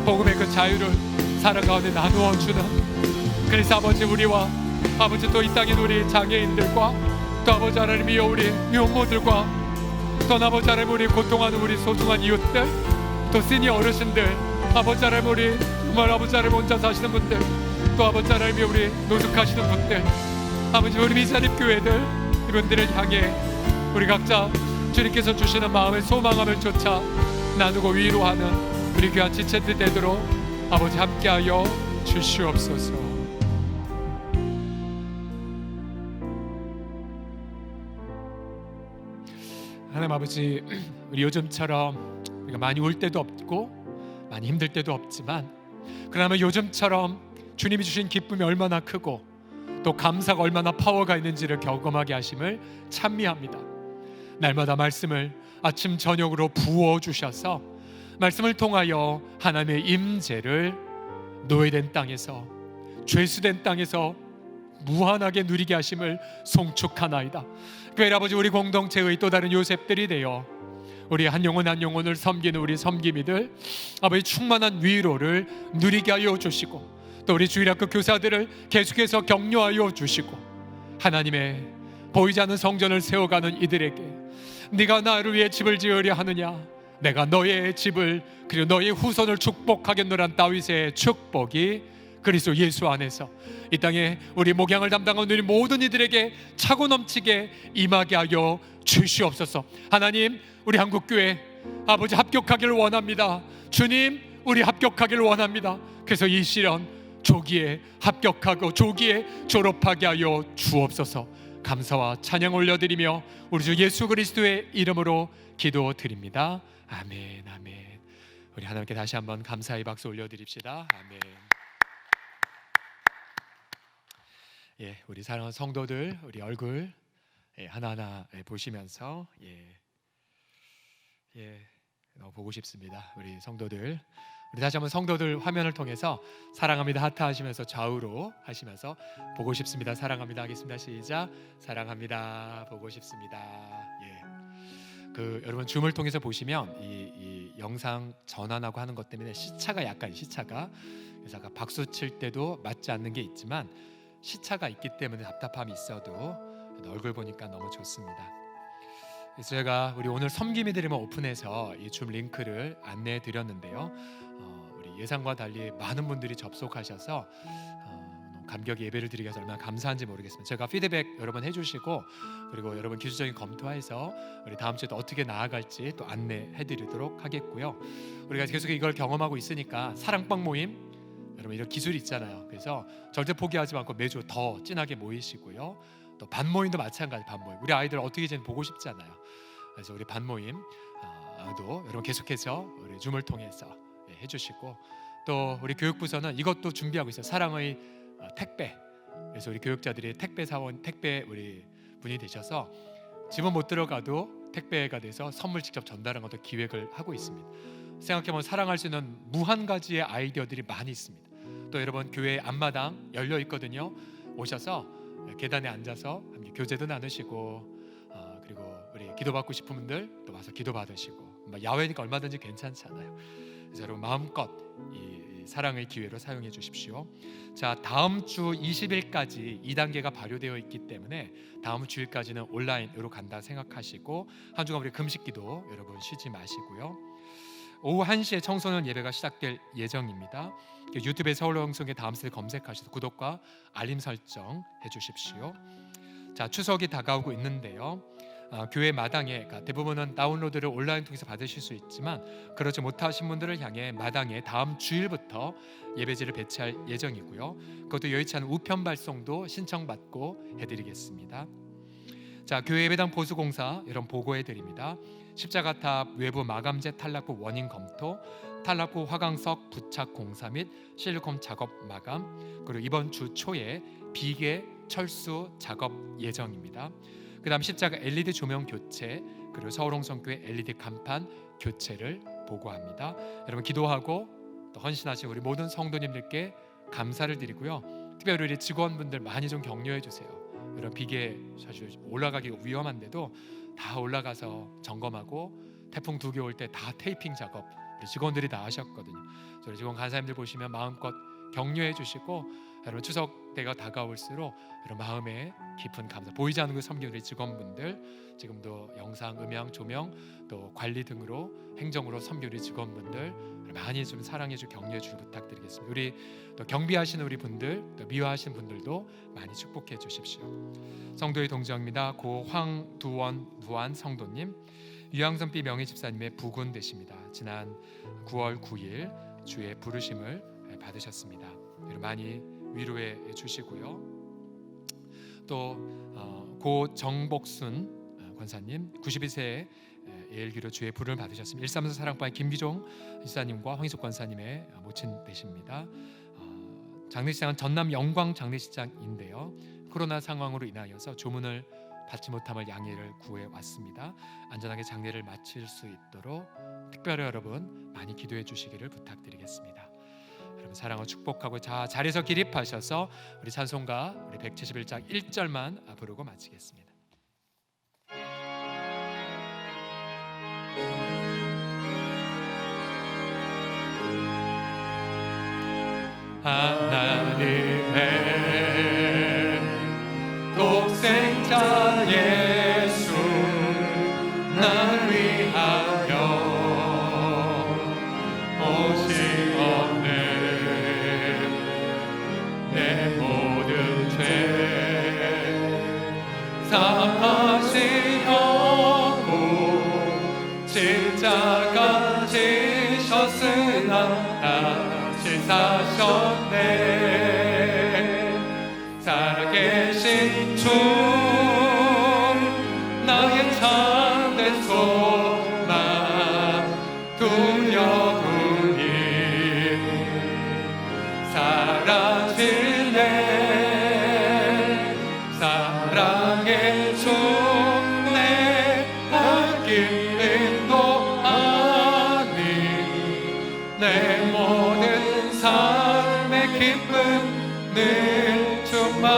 복음의 그 자유를 살아 가운데 나누어 주는, 그래서 아버지 우리와 아버지 또 이 땅에 우리 장애인들과 또 아버지 하나님이여 우리 유모들과 또 아버지 하나님 우리 고통하는 우리 소중한 이웃들 또 시니어 어르신들 아버지 하나님 우리 정말 아버지 하나님 혼자 사시는 분들 또 아버지 하나님이 우리 노숙하시는 분들 아버지 우리 미자립 교회들 이분들을 향해 우리 각자 주님께서 주시는 마음의 소망함을 쫓아 나누고 위로하는 우리 귀한 지체들 되도록 아버지 함께하여 주시옵소서. 하나님 아버지, 우리 요즘처럼 우리가 많이 울 때도 없고 많이 힘들 때도 없지만 그러나 요즘처럼 주님이 주신 기쁨이 얼마나 크고 또 감사가 얼마나 파워가 있는지를 경험하게 하심을 찬미합니다. 날마다 말씀을 아침 저녁으로 부어주셔서 말씀을 통하여 하나님의 임재를 노예된 땅에서 죄수된 땅에서 무한하게 누리게 하심을 송축하나이다. 교회 아버지, 우리 공동체의 또 다른 요셉들이 되어 우리 한 영혼 한 영혼을 섬기는 우리 섬김이들 아버지 충만한 위로를 누리게 하여 주시고 또 우리 주일학교 교사들을 계속해서 격려하여 주시고 하나님의 보이지 않는 성전을 세워가는 이들에게 네가 나를 위해 집을 지으려 하느냐, 내가 너의 집을 그리고 너의 후손을 축복하겠노란 다윗의 축복이 그리스도 예수 안에서 이 땅에 우리 목양을 담당하는 우리 모든 이들에게 차고 넘치게 임하게 하여 주시옵소서. 하나님, 우리 한국교회 아버지 합격하기를 원합니다. 주님, 우리 합격하기를 원합니다. 그래서 이 시련 조기에 합격하고 조기에 졸업하게 하여 주옵소서. 감사와 찬양 올려드리며 우리 주 예수 그리스도의 이름으로 기도드립니다. 아멘, 아멘. 우리 하나님께 다시 한번 감사의 박수 올려드립시다. 아멘. 예, 우리 사랑하는 성도들, 우리 얼굴 하나하나 보시면서 너무 보고 싶습니다. 우리 성도들, 우리 다시 한번 성도들 화면을 통해서 사랑합니다 하트 하시면서 좌우로 하시면서 보고 싶습니다, 사랑합니다 하겠습니다. 시작. 사랑합니다, 보고 싶습니다. 여러분 줌을 통해서 보시면 이 영상 전환하고 하는 것 때문에 시차가 그래서 아까 박수 칠 때도 맞지 않는 게 있지만 시차가 있기 때문에 답답함이 있어도 얼굴 보니까 너무 좋습니다. 그래서 제가 우리 오늘 섬김이 드리면 오픈해서 이 줌 링크를 안내해 드렸는데요. 우리 예상과 달리 많은 분들이 접속하셔서 감격 예배를 드리기 위해서 얼마나 감사한지 모르겠습니다. 제가 피드백 여러 번 해주시고 그리고 여러분 기술적인 검토해서 우리 다음 주에 또 어떻게 나아갈지 또 안내해드리도록 하겠고요. 우리가 계속 이걸 경험하고 있으니까 사랑방 모임 여러분 이런 기술이 있잖아요. 그래서 절대 포기하지 않고 매주 더 진하게 모이시고요. 또 반모임도 마찬가지. 반모임 우리 아이들 어떻게 이제 보고 싶잖아요. 그래서 우리 반모임도 여러분 계속해서 우리 줌을 통해서 해주시고 또 우리 교육부서는 이것도 준비하고 있어요. 사랑의 택배. 그래서 우리 교육자들이 택배 사원, 택배 우리 분이 되셔서 집은 못 들어가도 택배가 돼서 선물 직접 전달하는 것도 기획을 하고 있습니다. 생각해보면 사랑할 수 있는 무한 가지의 아이디어들이 많이 있습니다. 또 여러분 교회 앞마당 열려 있거든요. 오셔서 계단에 앉아서 함께 교제도 나누시고 그리고 우리 기도받고 싶은 분들 또 와서 기도 받으시고 야외니까 얼마든지 괜찮잖아요. 그래서 여러분 마음껏 이 사랑의 기회로 사용해 주십시오. 자, 다음 주 20일까지 2단계가 발효되어 있기 때문에 다음 주일까지는 온라인으로 간다 생각하시고 한 주간 우리 금식기도 여러분 쉬지 마시고요. 오후 1시에 청소년 예배가 시작될 예정입니다. 유튜브에 서울방송의 다음 세대 검색하셔서 구독과 알림 설정 해주십시오. 자, 추석이 다가오고 있는데요. 교회 마당에 대부분은 다운로드를 온라인 통해서 받으실 수 있지만 그렇지 못하신 분들을 향해 마당에 다음 주일부터 예배지를 배치할 예정이고요. 그것도 여의치 않은 우편 발송도 신청받고 해드리겠습니다. 자, 교회 예배당 보수공사 이런 보고해 드립니다. 십자가탑 외부 마감재 탈락 후 원인 검토, 탈락 후 화강석 부착 공사 및 실리콘 작업 마감, 그리고 이번 주 초에 비계 철수 작업 예정입니다. 그 다음 십자가 LED 조명 교체, 그리고 서울홍성교회 LED 간판 교체를 보고합니다. 여러분 기도하고 또 헌신하신 우리 모든 성도님들께 감사를 드리고요. 특별히 우리 직원분들 많이 좀 격려해 주세요. 이런 비계 사실 올라가기 위험한데도 다 올라가서 점검하고 태풍 2개 올 때 다 테이핑 작업 우리 직원들이 다 하셨거든요. 저희 직원 간사님들 보시면 마음껏 격려해 주시고 여러분 추석 때가 다가올수록 여러분 마음에 깊은 감사 보이지 않는 그 섬기는 우리 직원분들 지금도 영상, 음향, 조명 또 관리 등으로 행정으로 섬기는 우리 직원분들 많이 좀 사랑해 주 격려해 주길 부탁드리겠습니다. 우리 또 경비하시는 우리 분들 또 미화하시는 분들도 많이 축복해 주십시오. 성도의 동정입니다. 고 황두원 부안 성도님, 유양선비 명예 집사님의 부군 되십니다. 지난 9월 9일 주의 부르심을 받으셨습니다. 많이 위로해 주시고요. 또 고 정복순 권사님 92세 예일기로 주의 부름을 받으셨습니다. 134 사랑방의 김기종 지사님과 황희숙 권사님의 모친 되십니다. 장례식장은 전남 영광 장례식장인데요. 코로나 상황으로 인하여서 조문을 받지 못함을 양해를 구해 왔습니다. 안전하게 장례를 마칠 수 있도록 특별히 여러분 많이 기도해 주시기를 부탁드리겠습니다. 여러분 사랑을 축복하고 자리에서 기립하셔서 우리 찬송가 우리 171장 1절만 부르고 마치겠습니다. 하나님의 독생자 예수 날 위하여 오시었네. 내 모든 죄 사하시려고 십자가 지셨으나 다시 사셨네. 살아계신 주 나의 참된 소망 두려우니 사라질래. 사랑의 주 내 발길 인도하니 내 모든 삶의 기쁨 늘 충만하네.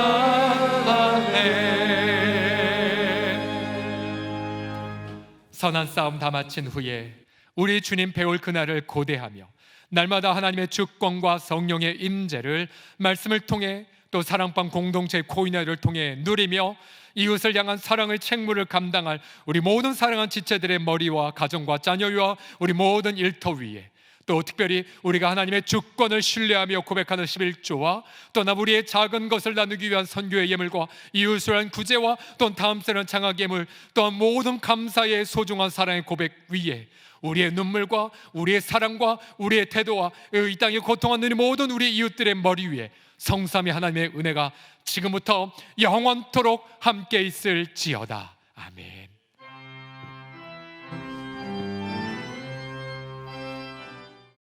선한 싸움 다 마친 후에 우리 주님 배울 그날을 고대하며 날마다 하나님의 주권과 성령의 임재를 말씀을 통해 또 사랑방 공동체의 코인회를 통해 누리며 이웃을 향한 사랑의 책무를 감당할 우리 모든 사랑하는 지체들의 머리와 가정과 자녀와 우리 모든 일터 위에 또 특별히 우리가 하나님의 주권을 신뢰하며 고백하는 11조와 또나 우리의 작은 것을 나누기 위한 선교의 예물과 이웃을 위한 구제와 또 다음 세는 장학 예물, 또한 모든 감사의 소중한 사랑의 고백 위에 우리의 눈물과 우리의 사랑과 우리의 태도와 이 땅에 고통하는 모든 우리 이웃들의 머리 위에 성삼위 하나님의 은혜가 지금부터 영원토록 함께 있을지어다. 아멘.